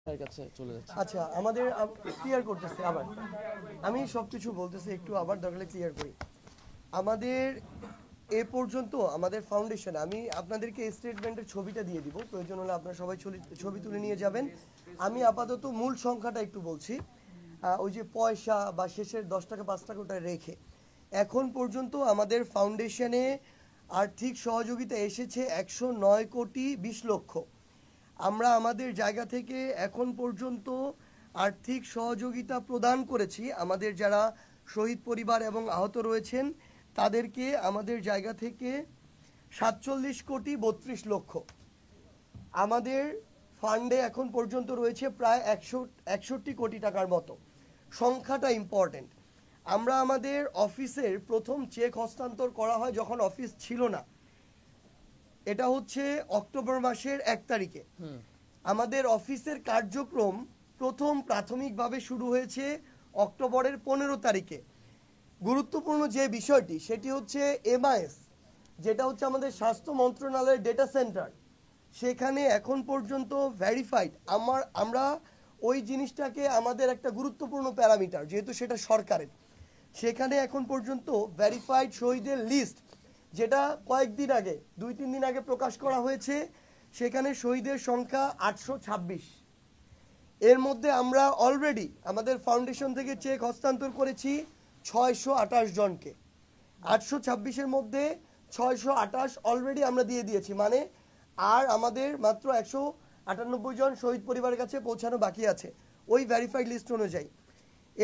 আচ্ছা আমাদের ক্লিয়ার করতেছি আবার আমি সবকিছু বলতেছি একটু আবার দরকারে ক্লিয়ার করি আমাদের এ পর্যন্ত আমাদের ফাউন্ডেশন আমি আপনাদেরকে স্টেটমেন্টের ছবিটা দিয়ে দিব প্রয়োজন হলে আপনারা সবাই ছবি তুলে নিয়ে যাবেন আমি আপাতত মূল সংখ্যাটা একটু বলছি ওই যে পয়সা বা শেষের 10 টাকা 5 টাকা ওটা রেখে এখন পর্যন্ত আমাদের ফাউন্ডেশনে আর্থিক সহযোগিতা এসেছে 109 কোটি 20 লক্ষ আমরা আমাদের জায়গা থেকে এখন পর্যন্ত আর্থিক সহযোগিতা প্রদান করেছি আমাদের যারা শহীদ পরিবার এবং আহত রয়েছেন তাদেরকে আমাদের জায়গা থেকে 47 কোটি 32 লক্ষ আমাদের ফান্ডে এখন পর্যন্ত রয়েছে প্রায় 61 কোটি টাকার মতো সংখ্যাটা ইম্পর্টেন্ট আমরা আমাদের অফিসের প্রথম চেক হস্তান্তর করা হয় যখন অফিস ছিল না এটা হচ্ছে অক্টোবর মাসের 1 তারিখে আমাদের অফিসের কার্যক্রম প্রথম প্রাথমিকভাবে শুরু হয়েছে অক্টোবরের 15 তারিখে গুরুত্বপূর্ণ যে বিষয়টি সেটি হচ্ছে এমআইএস যেটা হচ্ছে আমাদের স্বাস্থ্য মন্ত্রণালয়ের ডেটা সেন্টার সেখানে এখন পর্যন্ত ভেরিফাইড আমরা ওই জিনিসটাকে আমাদের একটা গুরুত্বপূর্ণ প্যারামিটার যেহেতু সেটা সরকারের সেখানে এখন পর্যন্ত ভেরিফাইড শহীদের লিস্ট যেটা কয়েকদিন আগে 2-3 দিন আগে প্রকাশ করা হয়েছে সেখানে শহীদের সংখ্যা 826 এর মধ্যে আমরা অলরেডি আমাদের ফাউন্ডেশন থেকে চেক হস্তান্তর করেছি 628 জনকে 826 এর মধ্যে 628 অলরেডি আমরা দিয়ে দিয়েছি মানে আর আমাদের মাত্র 198 জন শহীদ পরিবারের কাছে পৌঁছানো বাকি আছে ওই ভেরিফাইড লিস্ট অনুযায়ী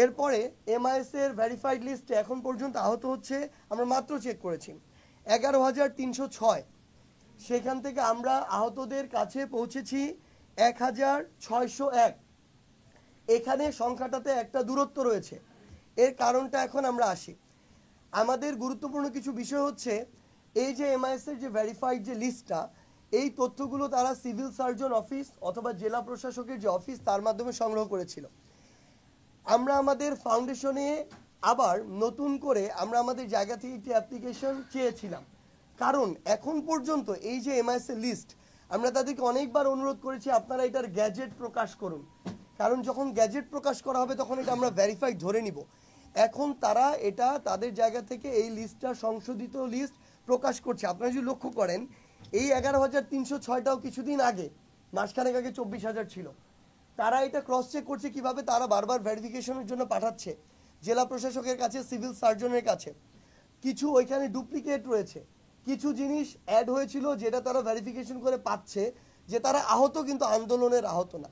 এরপরে এমআইএস এর ভেরিফাইড লিস্টে এখন পর্যন্ত আহত হচ্ছে আমরা মাত্র চেক করেছি 11,306 সেখান থেকে আমরা আহতদের কাছে পৌঁছেছি 1,601 এখানে সংখ্যাটাতে একটা দূরত্ব রয়েছে এর কারণটা এখন আমরা আসি আমাদের গুরুত্বপূর্ণ কিছু বিষয় হচ্ছে এই যে এমআইএস এর যে ভেরিফাইড যে লিস্টটা এই তথ্যগুলো তারা সিভিল সার্জন অফিস অথবা জেলা প্রশাসকের যে অফিস তার মাধ্যমে সংগ্রহ করেছিল আমরা আমাদের ফাউন্ডেশনে আবার নতুন করে আমরা আমাদের জায়গা থেকে একটি অ্যাপ্লিকেশন চেয়েছিলাম কারণ এখন পর্যন্ত এই যে এমআইএস এর লিস্ট আমরা তাদেরকে অনেকবার অনুরোধ করেছি আপনারা এটার গ্যাজেট প্রকাশ করুন কারণ যখন গ্যাজেট প্রকাশ করা হবে তখন এটা আমরা ভেরিফাইড ধরে নিব এখন তারা এটা তাদের জায়গা থেকে এই লিস্টটা সংশোধিত লিস্ট প্রকাশ করছে আপনারা যদি লক্ষ্য করেন এই 11,306টাও কিছুদিন আগে মাসখানেক আগে 24,000 ছিল তারা এটা ক্রস চেক করছে কিভাবে তারা বারবার ভেরিফিকেশনের জন্য পাঠাচ্ছে জেলা প্রশাসকের কাছে সিভিল সার্জনের কাছে কিছু ওইখানে ডুপ্লিকেট রয়েছে কিছু জিনিস অ্যাড হয়েছিল যেটা তারা ভেরিফিকেশন করে পাচ্ছে যে তারা আহত কিন্তু আন্দোলনের আহত না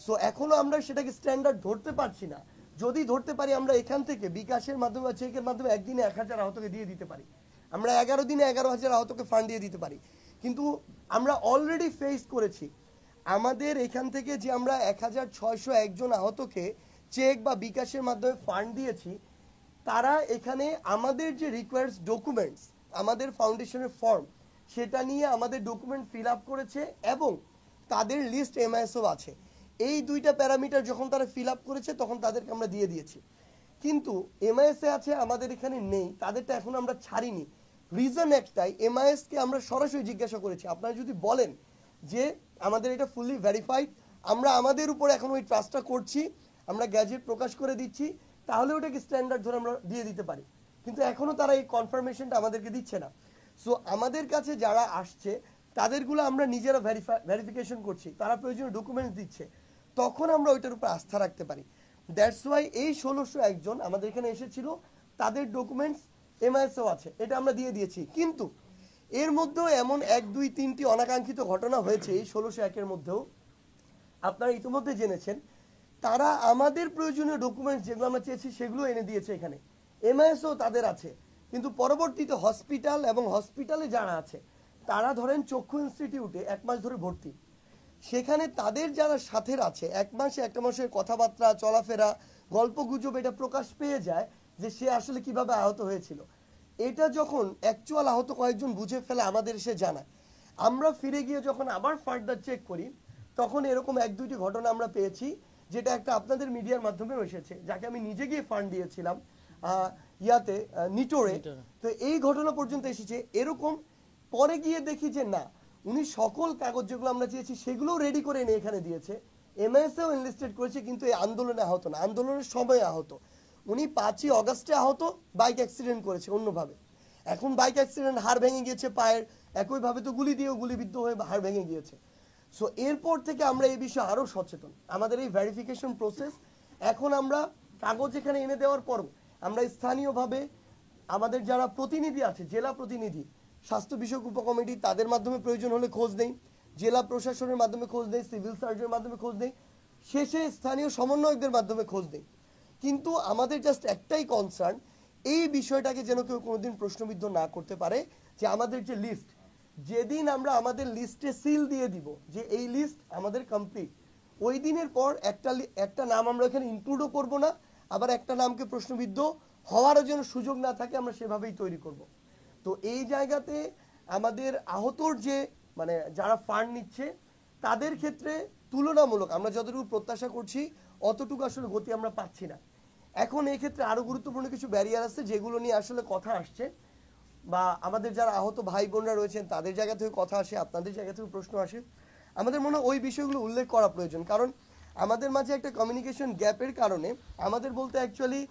সো এখনো আমরা সেটাকে স্ট্যান্ডার্ড ধরতে পারছি না যদি ধরতে পারি আমরা এখান থেকে বিকাশের মাধ্যমে বা চেকের মাধ্যমে একদিনে 1,000 আহতকে দিয়ে দিতে পারি আমরা 11 দিনে 11,000 আহতকে ফান্ড দিয়ে দিতে পারি কিন্তু আমরা অলরেডি ফেস করেছি আমাদের এখান থেকে যে আমরা 1,601 জন আহতকে চেক বা বিকাশের মাধ্যমে ফান্ড দিয়েছি তারা এখানে আমাদের যে রিকোয়ার্ডস ডকুমেন্টস আমাদের ফাউন্ডেশনের ফর্ম সেটা নিয়ে আমাদের ডকুমেন্ট ফিল আপ করেছে এবং তাদের লিস্ট এমআইএসও আছে এই দুইটা প্যারামিটার যখন তারা ফিল আপ করেছে তখন তাদেরকে আমরা দিয়ে দিয়েছি কিন্তু এমআইএসে আছে আমাদের এখানে নেই তাদেরটা এখন আমরা ছাড়িনি রিজন একটাই এমআইএসকে আমরা সরাসরি জিজ্ঞাসা করেছি আপনারা যদি বলেন যে আমাদের এটা ফুললি ভেরিফাইড আমরা আমাদের উপর এখন ওই ট্রাস্টটা করছি আমরা গ্যাজেট প্রকাশ করে দিচ্ছি তাহলে ওটাকে স্ট্যান্ডার্ড ধরে আমরা দিয়ে দিতে পারি কিন্তু এখনো তারা এই কনফার্মেশনটা আমাদেরকে দিচ্ছে না সো আমাদের কাছে যারা আসছে তাদেরগুলো আমরা নিজেরা ভেরিফিকেশন করছি তারা প্রয়োজনীয় ডকুমেন্টস দিচ্ছে তখন আমরা ওইটার উপর আস্থা রাখতে পারি দ্যাটস ওয়াই এই 1,601 জন আমাদের এখানে এসেছিল তাদের ডকুমেন্টস এমআইএসও আছে এটা আমরা দিয়ে দিয়েছি কিন্তু এর মধ্যেও এমন 1-2-3টি অনাকাঙ্ক্ষিত ঘটনা হয়েছে এই 1,601 এর মধ্যেও আপনারা ইতিমধ্যে জেনেছেন তারা আমাদের প্রয়োজনীয় ডকুমেন্টস যেগুলো আমরা চেয়েছি সেগুলো এনে দিয়েছে এখানে এমআইএসও তাদের আছে কিন্তু পরবর্তীতে হসপিটাল এবং হসপিটালে যারা আছে তারা ধরেন চক্ষু ইনস্টিটিউটে 1 মাস ধরে ভর্তি সেখানে তাদের যারা সাথের আছে 1 মাসে একটা মাসের কথাবার্তা চলাফেরা গল্প গুজব এটা প্রকাশ পেয়ে যায় যে সে আসলে কিভাবে আহত হয়েছিল এটা যখন অ্যাকচুয়াল আহত কয়েকজন বুঝে ফেলে আমাদের এসে জানায় আমরা ফিরে গিয়ে যখন আবার ফার্দার চেক করি তখন এরকম 1-2টি ঘটনা আমরা পেয়েছি যেটা একটা আপনাদের মিডিয়ার মাধ্যমে এসেছে যাকে আমি নিজে গিয়ে ফান্ড দিয়েছিলাম ইয়াতে নিটোরে তো এই ঘটনা পর্যন্ত এসেছে এরকম পরে গিয়ে দেখি যে না উনি সকল কাগজ যেগুলো আমরা চেয়েছি সেগুলোও রেডি করে এনে এখানে দিয়েছে এমআইএসও এনলিস্টেড করেছে, কিন্তু এই আন্দোলনে আহত না, আন্দোলনের সময় আহত। উনি 5ই অগাস্টে আহত, বাইক অ্যাক্সিডেন্ট করেছে অন্যভাবে। এখন বাইক অ্যাক্সিডেন্ট, হাড় ভেঙে গিয়েছে পায়ের, একইভাবে তো গুলি দিয়েও গুলিবিদ্ধ হয়ে হাড় ভেঙে গিয়েছে। সো এরপর থেকে আমরা এই বিষয়ে আরও সচেতন। আমাদের এই ভেরিফিকেশন প্রসেস এখন আমরা কাগজ এখানে এনে দেওয়ার পরও আমরা স্থানীয়ভাবে আমাদের যারা প্রতিনিধি আছে, জেলা প্রতিনিধি, স্বাস্থ্য বিষয়ক উপকমিটি, তাদের মাধ্যমে প্রয়োজন হলে খোঁজ নেই, জেলা প্রশাসনের মাধ্যমে খোঁজ নেই, সিভিল সার্জনের মাধ্যমে খোঁজ নেই, শেষে স্থানীয় সমন্বয়কদের মাধ্যমে খোঁজ নেই। কিন্তু আমাদের জাস্ট একটাই কনসার্ন, এই বিষয়টাকে যেন কেউ কোনোদিন প্রশ্নবিদ্ধ না করতে পারে যে আমাদের যে লিস্ট, যেদিন আমরা আমাদের লিস্টে সিল দিয়ে দিব যে এই লিস্ট আমাদের কমপ্লিট, ওই দিনের পর একটা নাম আমরা এখানে ইনক্লুডও করব না, আবার একটা নামকে প্রশ্নবিদ্ধ হওয়ারও যেন সুযোগ না থাকে, আমরা সেভাবেই তৈরি করব। তো এই জায়গাতে আমাদের আহতর যে মানে যারা ফান্ড নিচ্ছে তাদের ক্ষেত্রে তুলনামূলক আমরা যতটুকু প্রত্যাশা করছি অতটুকু আসলে গতি আমরা পাচ্ছি না। এখন এই ক্ষেত্রে আরো গুরুত্বপূর্ণ কিছু ব্যারিয়ার আছে যেগুলো নিয়ে আসলে কথা আসছে, বা আমাদের যারা আহত ভাই বোনরা রয়েছেন তাদের জায়গা থেকে কথা আসে, আপনাদের জায়গা থেকে প্রশ্ন আসে। আমাদের মনে হয় ওই বিষয়গুলো উল্লেখ করা প্রয়োজন, কারণ আমাদের মাঝে একটা কমিউনিকেশন গ্যাপের কারণে আমাদের বলতে অ্যাকচুয়ালি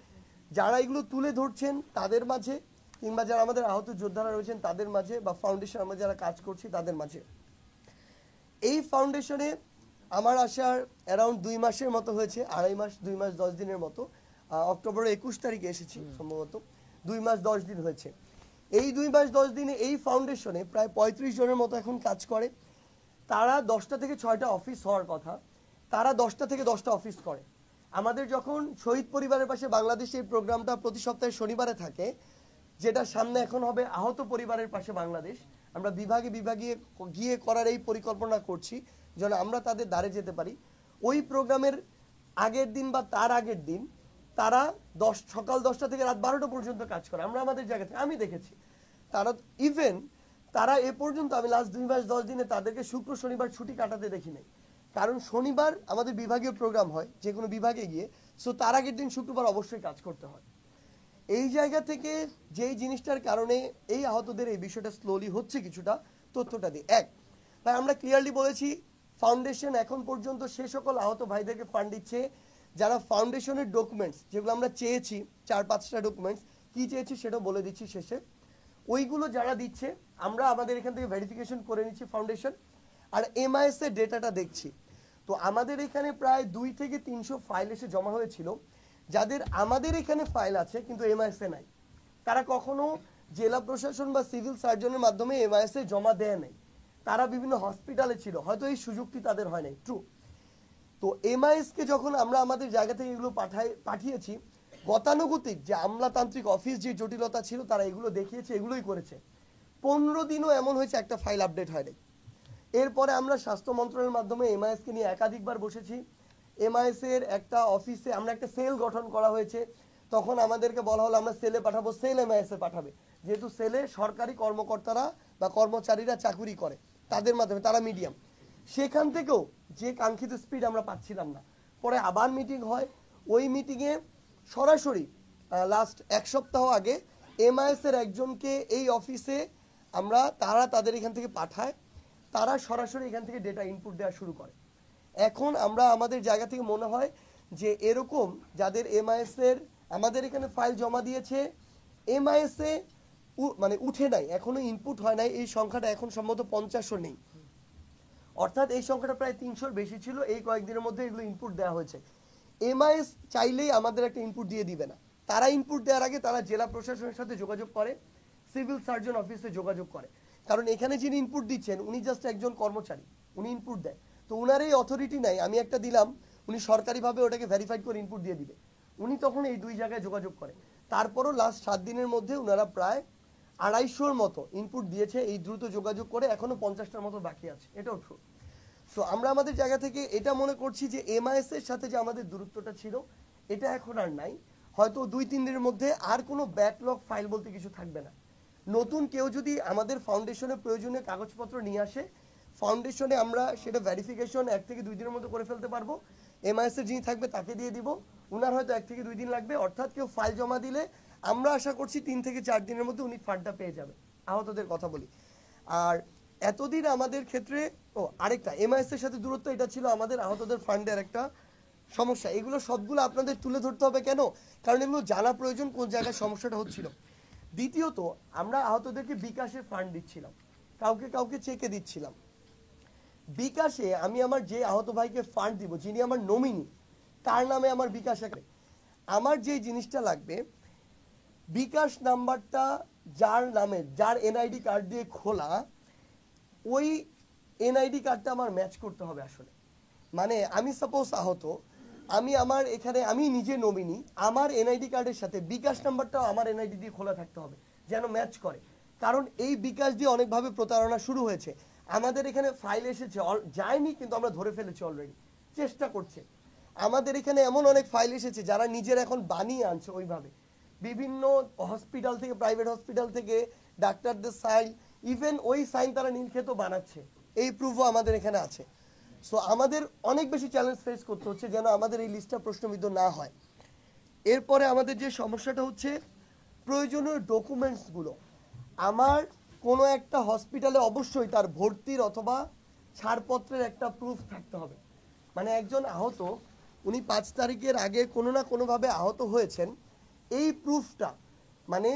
যারা এগুলো তুলে ধরছেন তাদের মাঝে, কিংবা যারা আমাদের আহত যোদ্ধারা রয়েছেন তাদের মাঝে, বা ফাউন্ডেশন আমরা যারা কাজ করছি তাদের মাঝে। এই ফাউন্ডেশনে আমার আসার অ্যারাউন্ড 2 মাসের মতো হয়েছে, 2.5 মাস 2 মাস 10 দিনের মতো। অক্টোবরের 21 তারিখে এসেছি সম্ভবত, 2 মাস 10 দিন হয়েছে। এই 2 মাস 10 দিনে এই ফাউন্ডেশনে প্রায় 35 জনের মতো এখন কাজ করে। তারা 10টা থেকে 6টা অফিস হওয়ার কথা, তারা 10টা থেকে 10টা অফিস করে। আমাদের যখন শহীদ পরিবারের পাশে বাংলাদেশে এই প্রোগ্রামটা প্রতি সপ্তাহে শনিবারে থাকে, যেটা সামনে এখন হবে আহত পরিবারের পাশে বাংলাদেশ, আমরা বিভাগে বিভাগে গিয়ে করার এই পরিকল্পনা করছি যেন আমরা তাদের দ্বারে যেতে পারি। ওই প্রোগ্রামের আগের দিন বা তার আগের দিন তারা সকাল 10টা থেকে রাত 12টা পর্যন্ত কাজ করে। আমরা আমাদের জায়গা থেকে আমি দেখেছি তারা ইভেন তারা এ পর্যন্ত, আমি লাস্ট 2 মাস 10 দিনে তাদেরকে শুক্র শনিবার ছুটি কাটাতে দেখি নাই, কারণ শনিবার আমাদের বিভাগীয় প্রোগ্রাম হয় যে কোনো বিভাগে গিয়ে, সো তার আগের দিন শুক্রবার অবশ্যই কাজ করতে হয়। এই জায়গা থেকে যেই জিনিসটার কারণে এই আহতদের এই বিষয়টা স্লোলি হচ্ছে, কিছুটা তথ্যটা দিই। তাই আমরা ক্লিয়ারলি বলেছি ফাউন্ডেশন এখন পর্যন্ত সে সকল আহত ভাইদেরকে ফান্ড দিচ্ছে যারা ফাউন্ডেশনের ডকুমেন্টস, যেগুলো আমরা চেয়েছি 4-5টা ডকুমেন্টস, কি চেয়েছি সেটাও বলে দিচ্ছি শেষে। ওইগুলো যারা দিচ্ছে আমরা আমাদের এখান থেকে ভেরিফিকেশন করে নিচ্ছি ফাউন্ডেশন, আর এমআইএস এর ডেটাটা দেখছি। তো আমাদের এখানে প্রায় 2 থেকে 300 ফাইল এসে জমা হয়েছিল, যাদের আমাদের এখানে ফাইল আছে কিন্তু এমআইএস এ নাই। তারা কখনো জেলা প্রশাসন বা সিভিল সার্জনের মাধ্যমে এমআইএস এ জমা দেয় নাই, তারা বিভিন্ন হসপিটালে ছিল, হয়তো এই সুযোগটি তাদের হয় নাই, ট্রু। তো এমআইএস কে যখন আমরা আমাদের জায়গা থেকে এগুলো পাঠিয়েছি, গতানুগতিক যে আমলাতান্ত্রিক অফিস যে জটিলতা ছিল তারা এগুলো দেখিয়েছে, এগুলোই করেছে। 15 দিনও এমন হয়েছে একটা ফাইল আপডেট হয়নি। এরপরে আমরা স্বাস্থ্য মন্ত্রণালয়ের মাধ্যমে এমআইএস কে নিয়ে একাধিকবার বসেছি। এমআইএস এর একটা অফিসে আমরা একটা সেল গঠন করা হয়েছে, তখন আমাদেরকে বলা হলো আমরা সেলে পাঠাবো, সেল এমআইএস এ পাঠাবে, যেহেতু সেলে সরকারি কর্মকর্তারা বা কর্মচারীরা চাকুরি করে, তাদের মাধ্যমে তারা মিডিয়াম, সেখান থেকেও যে কাঙ্ক্ষিত স্পিড আমরা পাচ্ছিলাম না। পরে আবার মিটিং হয়, ওই মিটিংয়ে সরাসরি লাস্ট 1 সপ্তাহ আগে এমআইএস এর একজনকে এই অফিসে তারা তাদের এখান থেকে পাঠায়, তারা সরাসরি এখান থেকে ডেটা ইনপুট দেওয়া শুরু করে। এখন আমরা আমাদের জায়গা থেকে মনে হয় যে এরকম যাদের এমআইএস এর আমাদের এখানে ফাইল জমা দিয়েছে, এমআইএস এ মানে উঠে নাই, এখনো ইনপুট হয় নাই, এই সংখ্যাটা এখন সম্ভবত 50ও নেই, অর্থাৎ এই সংখ্যাটা প্রায় 300-র বেশি ছিল। এই কয়েকদিনের মধ্যে এগুলো ইনপুট দেওয়া হয়েছে। এমআইএস চাইলেই আমাদের একটা ইনপুট দিয়ে দিবে না, তারা ইনপুট দেওয়ার আগে তারা জেলা প্রশাসনের সাথে যোগাযোগ করে, সিভিল সার্জন অফিসে যোগাযোগ করে, কারণ এখানে যিনি ইনপুট দিচ্ছেন উনি জাস্ট একজন কর্মচারী, উনি ইনপুট দেয়, তো উনার এই অথরিটি নাই আমি একটা দিলাম উনি সরকারিভাবে ওটাকে ভেরিফাইড করে ইনপুট দিয়ে দিবে, উনি তখন এই 2 জায়গায় যোগাযোগ করে। তারপরও লাস্ট 7 দিনের মধ্যে ওনারা প্রায় 250-র মতো ইনপুট দিয়েছে এই দ্রুত যোগাযোগ করে, এখনো 50টার মতো বাকি আছে, এটাও ট্রু। সো আমরা আমাদের জায়গা থেকে এটা মনে করছি যে এমআইএস এর সাথে যে আমাদের দূরত্বটা ছিল এটা এখন আর নাই, হয়তো 2-3 দিনের মধ্যে আর কোনো ব্যাকলগ ফাইল বলতে কিছু থাকবে না। নতুন কেউ যদি আমাদের ফাউন্ডেশনের প্রয়োজনীয় কাগজপত্র নিয়ে আসে, ফাউন্ডেশনে আমরা সেটা ভেরিফিকেশন 1 থেকে 2 দিনের মধ্যে করে ফেলতে পারবো, এমআইএস এর যিনি থাকবে তাকে দিয়ে দিব, উনার হয়তো 1 থেকে 2 দিন লাগবে, অর্থাৎ কেউ ফাইল জমা দিলে আমরা আশা করছি 3 থেকে 4 দিনের মধ্যে উনি ফান্ডটা পেয়ে যাবে। আহতদের কথা বলি, আর এতদিন আমাদের ক্ষেত্রে ও আরেকটা এমআইএস এর সাথে দূরত্ব, এটা ছিল আমাদের আহতদের ফান্ডের একটা সমস্যা। এগুলো সবগুলো আপনাদের তুলে ধরতে হবে কেন, কারণ এগুলো জানা প্রয়োজন কোন জায়গায় সমস্যাটা হচ্ছিল। দ্বিতীয়ত, আমরা আহতদেরকে বিকাশের ফান্ড দিচ্ছিলাম, কাউকে কাউকে চেকে দিচ্ছিলাম। বিকাশে আমি আমার যে আহত ভাইকে ফান্ড দিব, যিনি আমার নমিনি, তার নামে আমার বিকাশ অ্যাকাউন্ট, আমার যে জিনিসটা লাগবে, বিকাশ নাম্বারটা যার নামে, যার এনআইডি কার্ড দিয়ে খোলা, ওই এনআইডি কার্ডটা আমার ম্যাচ করতে হবে। আসলে মানে আমি সাপোজ আহত, আমি আমার এখানে আমি নিজে নমিনি, আমার এনআইডি কার্ডের সাথে বিকাশ নাম্বারটাও আমার এনআইডি দিয়ে খোলা থাকতে হবে, যেন ম্যাচ করে। কারণ এই বিকাশ দিয়ে অনেকভাবে প্রতারণা শুরু হয়েছে। আমাদের এখানে ফাইল এসেছে, যায়নি কিন্তু আমরা ধরে ফেলেছি অলরেডি, চেষ্টা করছে। আমাদের এখানে এমন অনেক ফাইল এসেছে যারা নিজের এখন বানিয়ে আনছে ওইভাবে, বিভিন্ন হসপিটাল থেকে, প্রাইভেট হসপিটাল থেকে ডাক্তারদের সাইন, ইভেন ওই সাইন তারা নীলক্ষেত বানাচ্ছে, এই প্রুফও আমাদের এখানে আছে। সো আমাদের অনেক বেশি চ্যালেঞ্জ ফেস করতে হচ্ছে যেন আমাদের এই লিস্টটা প্রশ্নবিদ্ধ না হয়। এরপরে আমাদের যে সমস্যাটা হচ্ছে, প্রয়োজনীয় ডকুমেন্টসগুলো আমার কোনো একটা হসপিটালে অবশ্যই তার ভর্তির অথবা ছাড়পত্রের একটা প্রুফ থাকতে হবে। মানে একজন আহত, উনি 5 তারিখের আগে কোনো না কোনোভাবে আহত হয়েছেন, এই প্রুফটা মানে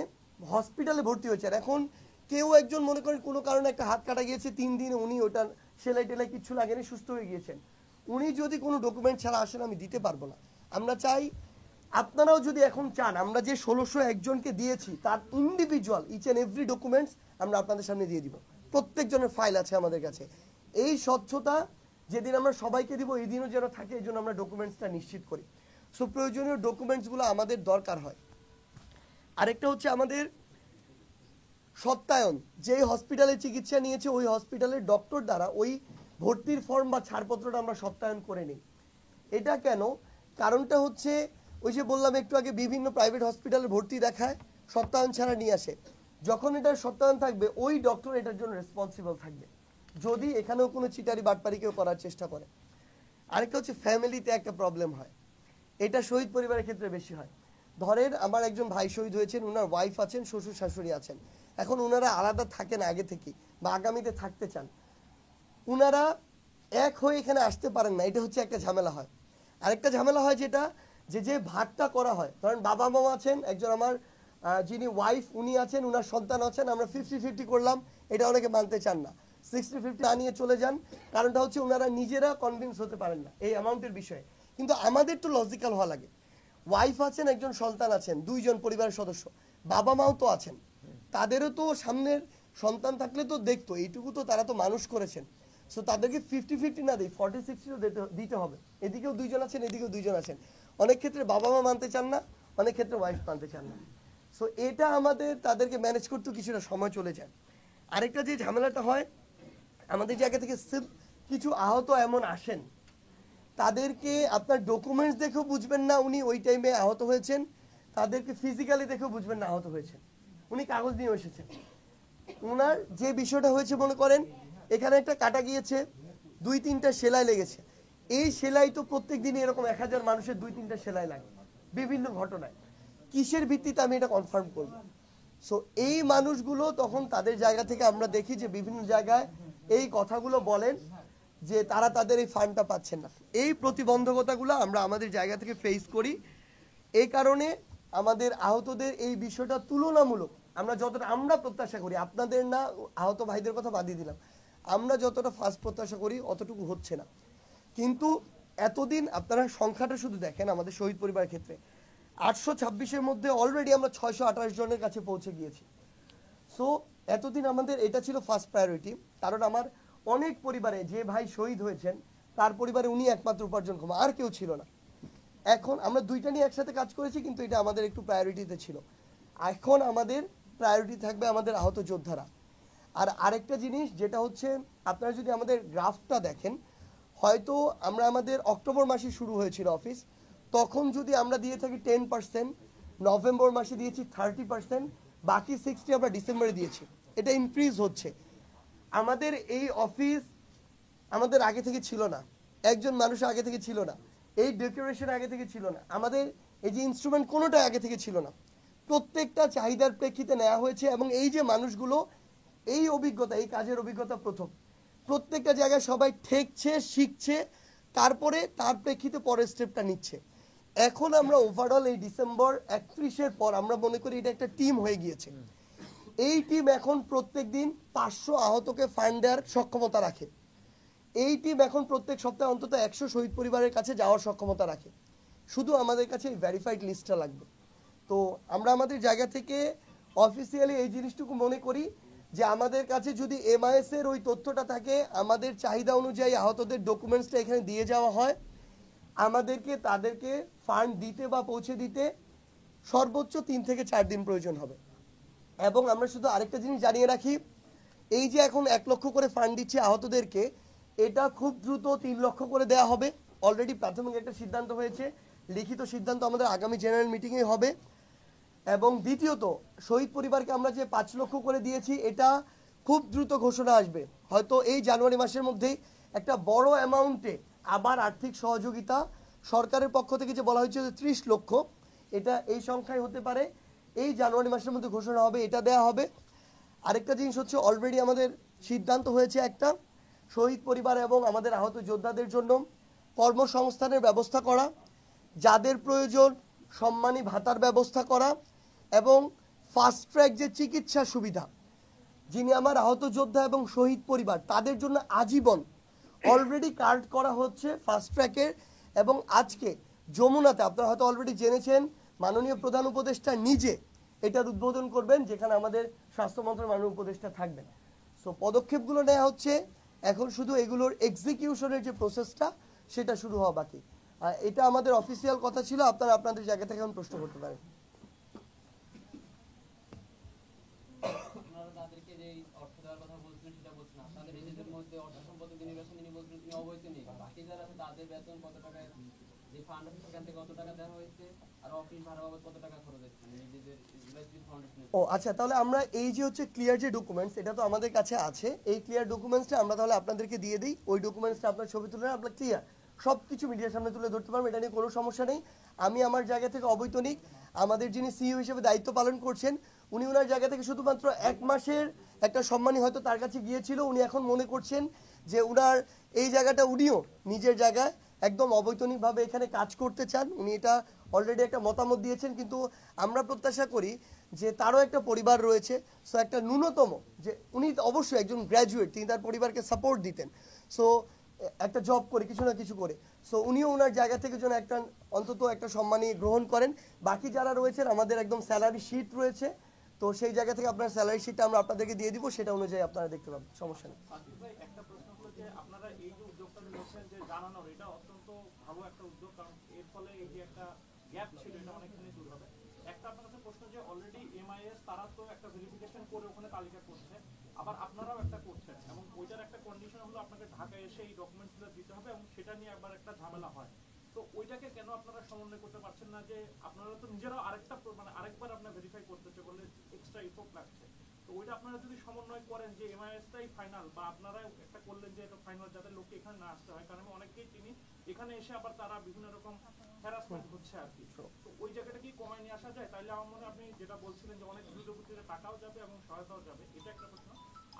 হসপিটালে ভর্তি হয়েছেন। এখন কেউ একজন মনে করেন কোনো কারণে একটা হাত কাটা গিয়েছে, 3 দিনে উনি ওটা সেলাই টেলাই কিচ্ছু লাগেনি, সুস্থ হয়ে গিয়েছেন, উনি যদি কোনো ডকুমেন্ট ছাড়া আসেন আমি দিতে পারবো না। আমরা চাই, আপনারাও যদি এখন চান, আমরা যে 1601 জনকে দিয়েছি তার individual each and every documents আমরা আপনাদের সামনে দিয়ে দিব। প্রত্যেকজনের ফাইল আছে আমাদের কাছে। এই স্বচ্ছতা যেদিন আমরা সবাইকে দিব, এই দিনও যেন থাকে, এই জন্য আমরা ডকুমেন্টসটা নিশ্চিত করি। সো প্রয়োজনীয় ডকুমেন্টসগুলো আমাদের দরকার হয়। আরেকটা হচ্ছে আমাদের সত্যায়ন, যে হসপিটালে চিকিৎসা নিয়েছে ওই হসপিটালের ডক্টর দ্বারা ওই ভর্তির ফর্ম বা ছাড়পত্রটা আমরা সত্যায়ন করে নিই। এটা কেন, কারণটা হচ্ছে ওই যে বললাম একটু আগে, বিভিন্ন প্রাইভেট হসপিটালে ভর্তি দেখায়, সত্যায়ন ছাড়া নিয়ে আসে। যখন এটার সত্যায়ন থাকবে, ওই ডক্টর এটার জন্য রেসপন্সিবল থাকবে যদি এখানেও কোনো চিটারি বাটপারি কেউ করার চেষ্টা করে। আরেকটা হচ্ছে ফ্যামিলিতে একটা প্রবলেম হয়, এটা শহীদ পরিবারের ক্ষেত্রে বেশি হয়। ধরেন আমার একজন ভাই শহীদ হয়েছেন, ওনার ওয়াইফ আছেন, শ্বশুর শাশুড়ি আছেন, এখন ওনারা আলাদা থাকেন আগে থেকে বা আগামীতে থাকতে চান, ওনারা এক হয়ে এখানে আসতে পারেন না, এটা হচ্ছে একটা ঝামেলা হয়। আরেকটা ঝামেলা হয় যেটা, যে ভাগটা করা হয়, ধরেন বাবা মা আছেন, একজন আমার যিনি ওয়াইফ উনি আছেন, উনার সন্তান আছেন, আমরা 50-50 করলাম, এটা অনেকে মানতে চান না, 60-50 না নিয়ে চলে যান। কারণটা হচ্ছে ওনারা নিজেরা কনভিন্স হতে পারেন না এই অ্যামাউন্টের বিষয়ে। কিন্তু আমাদের তো লজিক্যাল হওয়া লাগে, ওয়াইফ আছেন, একজন সন্তান আছেন, 2 জন পরিবারের সদস্য, বাবা মাও তো আছেন, তাদেরও তো সামনের সন্তান থাকলে তো দেখতো, এইটুকু তো তারা তো মানুষ করেছেন। সো তাদেরকে 50-50 না দিই, 40-60 দিতে হবে। এদিকেও 2 জন আছেন, এদিকেও 2 জন আছেন। অনেক ক্ষেত্রে বাবা মা মানতে চান না, অনেক ক্ষেত্রে ওয়াইফ মানতে চান না। সো এটা আমাদের তাদেরকে ম্যানেজ করতে কিছুটা সময় চলে যায়। আরেকটা যে ঝামেলাটা হয়, আমাদের জায়গা থেকে কিছু আহত এমন আসেন, তাদেরকে আপনার ডকুমেন্টস দেখেও বুঝবেন না উনি ওই টাইমে আহত হয়েছেন, তাদেরকে ফিজিক্যালি দেখেও বুঝবেন না আহত হয়েছেন, উনি কাগজ নিয়ে এসেছেন। ওনার যে বিষয়টা হয়েছে, মনে করেন এখানে একটা কাটা গিয়েছে, 2-3টা সেলাই লেগেছে, এই সেলাই তো প্রত্যেক দিনই এরকম 1000 মানুষের 2-3টা সেলাই লাগে বিভিন্ন ঘটনায়, কিসের ভিত্তিতে আমি এটা কনফার্ম করব? সো এই মানুষগুলো তখন তাদের জায়গা থেকে আমরা দেখি যে বিভিন্ন জায়গায় এই কথাগুলো বলেন যে তারা তাদের এই ফান্ডটা পাচ্ছেন না। এই প্রতিবন্ধকতাগুলো আমরা আমাদের জায়গা থেকে ফেস করি। এই কারণে আমাদের আহতদের এই বিষয়টা তুলনামূলক আমরা যতটা আমরা প্রত্যাশা করি, আপনাদের না, আহত ভাইদের কথা বাদই দিলাম, আমরা যতটা ফাস্ট প্রত্যাশা করি অতটুকু হচ্ছে না। কিন্তু এতদিন আপনারা সংখ্যাটা শুধু দেখেন, আমাদের শহীদ পরিবারের ক্ষেত্রে 826-এর মধ্যে অলরেডি আমরা 628 জনের কাছে পৌঁছে গিয়েছি। সো এতদিন আমাদের এটা ছিল ফার্স্ট প্রায়োরিটি, কারণ আমার অনেক পরিবারে যে ভাই শহীদ হয়েছেন তার পরিবারে উনি একমাত্র উপার্জনক্ষম, আর কেউ ছিল না। এখন আমরা দুইটা নিয়ে একসাথে কাজ করেছি, কিন্তু এটা আমাদের একটু প্রায়োরিটিতে ছিল। এখন আমাদের প্রায়োরিটি থাকবে আমাদের আহত যোদ্ধারা। আর আরেকটা জিনিস যেটা হচ্ছে, আপনারা যদি আমাদের গ্রাফটা দেখেন, হয়তো আমরা আমাদের অক্টোবর মাসে শুরু হয়েছিল অফিস, তখন যদি আমরা দিয়ে থাকি 10%, নভেম্বর মাসে দিয়েছি 30%, বাকি 60 আমরা ডিসেম্বরে দিয়েছি। এটা ইনক্রিজ হচ্ছে। আমাদের এই অফিস আমাদের আগে থেকে ছিল না, একজন মানুষ আগে থেকে ছিল না, এই ডেকোরেশন আগে থেকে ছিল না, আমাদের এই যে ইনস্ট্রুমেন্ট কোনোটা আগে থেকে ছিল না, প্রত্যেকটা চাহিদার প্রেক্ষিতে নেওয়া হয়েছে। এবং এই যে মানুষগুলো, এই অভিজ্ঞতা, এই কাজের অভিজ্ঞতা প্রথম, প্রত্যেকটা জায়গায় সবাই ঠেকছে, শিখছে, তারপরে তার প্রেক্ষিতে পরের স্টেপটা নিচ্ছে। এখন আমরা ওভারঅল এই ডিসেম্বর 31-এর পর আমরা মনে করি এটা একটা টিম হয়ে গিয়েছে। এই টিম এখন প্রত্যেক দিন 500 আহতকে ফান্ড দেওয়ার সক্ষমতা রাখে। এই টিম এখন প্রত্যেক সপ্তাহে অন্তত 100 শহীদ পরিবারের কাছে যাওয়ার সক্ষমতা রাখে। শুধু আমাদের কাছে এই ভেরিফাইড লিস্টটা লাগবে। তো আমরা আমাদের জায়গা থেকে অফিসিয়ালি এই জিনিসটুকু মনে করি যে আমাদের কাছে যদি এমআইএস এর ওই তথ্যটা থাকে, আমাদের চাহিদা অনুযায়ী আহতদের ডকুমেন্টসটা এখানে দিয়ে যাওয়া হয়, আমাদেরকে তাদেরকে ফান্ড দিতে বা পৌঁছে দিতে সর্বোচ্চ 3 থেকে 4 দিন প্রয়োজন হবে। এবং আমরা শুধু আরেকটা জিনিস জানিয়ে রাখি, এই যে এখন 1 লক্ষ করে ফান্ড দিচ্ছে আহতদেরকে, এটা খুব দ্রুত 3 লক্ষ করে দেওয়া হবে। অলরেডি প্রাথমিক একটা সিদ্ধান্ত হয়েছে, লিখিত সিদ্ধান্ত আমাদের আগামী জেনারেল মিটিংয়ে হবে। এবং দ্বিতীয়ত, শহীদ পরিবারকে আমরা যে 5 লক্ষ করে দিয়েছি, এটা খুব দ্রুত ঘোষণা আসবে, হয়তো এই জানুয়ারি মাসের মধ্যেই একটা বড় অ্যামাউন্টে আবার আর্থিক সহযোগিতা সরকারের পক্ষ থেকে যে বলা হয়েছে 30 লক্ষ, এটা এই সংখ্যায় হতে পারে, এই জানুয়ারি মাসের মধ্যে ঘোষণা হবে, এটা দেয়া হবে। আরেকটা জিনিস হচ্ছে, অলরেডি আমাদের সিদ্ধান্ত হয়েছে একটা, শহীদ পরিবার এবং আমাদের আহত যোদ্ধাদের জন্য কর্মসংস্থানের ব্যবস্থা করা, যাদের প্রয়োজন সম্মানী ভাতার ব্যবস্থা করা, এবং ফাস্ট ট্র্যাক যে চিকিৎসা সুবিধা, যিনি আমার আহত যোদ্ধা এবং শহীদ পরিবার তাদের জন্য আজীবন অলরেডি কার্ড করা হচ্ছে ফাস্ট ট্র্যাকের। এবং আজকে যমুনাতে আপনারা হয়তো অলরেডি জেনেছেন, মাননীয় প্রধান উপদেষ্টা নিজে এটার উদ্বোধন করবেন, যেখানে আমাদের স্বাস্থ্য মন্ত্রণালয়ের মাননীয় উপদেষ্টা থাকবেন। সো পদক্ষেপগুলো নেওয়া হচ্ছে, এখন শুধু এগুলোর এক্সিকিউশনের যে প্রসেসটা সেটা শুরু হওয়া বাকি। এটা আমাদের অফিসিয়াল কথা ছিল, আপনারা আপনাদের জায়গা থেকে এখন প্রশ্ন করতে পারেন। ও আচ্ছা, তাহলে আমরা এই যে হচ্ছে ক্লিয়ার যে ডকুমেন্টস, এটা তো আমাদের কাছে আছে, এই ক্লিয়ার ডকুমেন্টসটা আমরা তাহলে আপনাদেরকে দিয়ে দিই। ওই ডকুমেন্টসটা আপনার ছবি তুলে আপনার ক্লিয়ার সব কিছু মিডিয়ার সামনে তুলে ধরতে পারবেন, এটা নিয়ে কোনো সমস্যা নেই। আমি আমার জায়গা থেকে অবৈতনিক, আমাদের যিনি সিইও হিসেবে দায়িত্ব পালন করছেন, উনি ওনার জায়গা থেকে শুধুমাত্র 1 মাসের একটা সম্মানী হয়তো তার কাছে গিয়েছিল, উনি এখন মনে করছেন যে উনার এই জায়গাটা উনিও নিজের জায়গায় একদম অবৈতনিকভাবে এখানে কাজ করতে চান। উনি এটা অলরেডি একটা মতামত দিয়েছেন, কিন্তু আমরা প্রত্যাশা করি যে তারও একটা পরিবার রয়েছে। সো একটা ন্যূনতম, যে উনি অবশ্যই একজন গ্র্যাজুয়েট, তিনি তার পরিবারকে সাপোর্ট দিতেন, সো একটা জব করে কিছু না কিছু করে, সো উনিও ওনার জায়গা থেকে যেন একটা অন্তত একটা সম্মানী গ্রহণ করেন। বাকি যারা রয়েছেন আমাদের একদম স্যালারি শিট রয়েছে, তো সেই জায়গা থেকে আপনার স্যালারি শিটটা আমরা আপনাদেরকে দিয়ে দিব, সেটা অনুযায়ী আপনারা দেখতে পাবেন, সমস্যা নেই। একটা প্রশ্ন হলো যে আপনারা এই যে উদ্যোগটা নিয়েছেন যে জানানোর, এটা অত্যন্ত ভালো একটা উদ্যোগ, কারণ এর ফলে এই যে একটা গ্যাপ ছিল এটা অনেকখানি দূর হবে। একটা আপনার কাছে প্রশ্ন, যে অলরেডি এমআইএস তারা তো একটা ভেরিফিকেশন করে ওখানে তালিকা করছে, আবার আপনারাও একটা করছেন, এবং ওইটার একটা কন্ডিশন হলো আপনাকে ঢাকায় এসে এই ডকুমেন্টসগুলো দিতে হবে, এবং সেটা নিয়ে একবার একটা ঝামেলা হয়। তো ওইটাকে কেন আপনারা সমন্বয় করতে পারছেন না? যে আপনারা তো নিজেরাও আরেকটা মানে আরেকবার আপনার ভেরিফাই করতেছে বলে এক্সট্রা ইফোর্ট লাগছে, তো ওইটা আপনারা যদি সমন্বয় করেন যে এমআইএসটাই ফাইনাল, বা আপনারা একটা করলেন যে এটা ফাইনাল, যাদের লোককে এখানে না আসতে হয়, কারণ অনেকেই তিনি এখানে এসে আবার তারা বিভিন্ন রকম হ্যারাসমেন্ট হচ্ছে আর কি। তো ওই জায়গাটা কি কমায় নিয়ে আসা যায়? তাইলে আমার মনে হয় আপনি যেটা বলছিলেন যে অনেক দ্রুত গতিতে টাকাও যাবে এবং সহায়তাও যাবে, এটা একটা প্রশ্ন।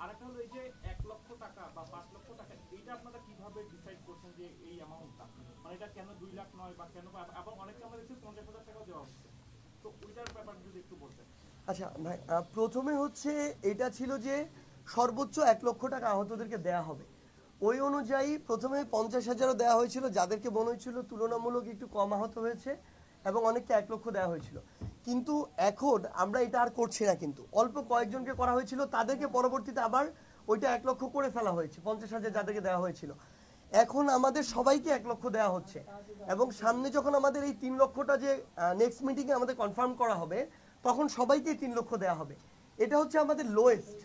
আরেকটা হলো এই যে 1 লক্ষ টাকা বা 5 লক্ষ টাকা, এইটা আপনারা কিভাবে ডিসাইড করছেন যে এই অ্যামাউন্টটা, মানে এটা কেন 2 লাখ নয়, বা কেন, এবং অনেকে আমরা দেখছি 50,000 টাকাও দেওয়া হচ্ছে, তো ওইটার ব্যাপারে যদি একটু বলতেন। আচ্ছা ভাই, প্রথমে হচ্ছে এটা ছিল যে সর্বোচ্চ 1 লক্ষ টাকা আহতদেরকে দেয়া হবে, ওই অনুযায়ী প্রথমে 50,000ও দেওয়া হয়েছিল, যাদেরকে মনে হয়েছিল তুলনামূলক একটু কম আহত হয়েছে, এবং অনেককে 1 লক্ষ দেওয়া হয়েছিল। কিন্তু এখন আমরা এটা আর করছি না, কিন্তু অল্প কয়েকজনকে করা হয়েছিল, তাদেরকে পরবর্তীতে আবার ওইটা 1 লক্ষ করে ফেলা হয়েছে, 50,000 যাদেরকে দেওয়া হয়েছিল। এখন আমাদের সবাইকে 1 লক্ষ দেওয়া হচ্ছে, এবং সামনে যখন আমাদের এই 3 লক্ষটা যে নেক্সট মিটিংয়ে আমাদের কনফার্ম করা হবে, তখন সবাইকে 3 লক্ষ দেওয়া হবে। এটা হচ্ছে আমাদের লোয়েস্ট।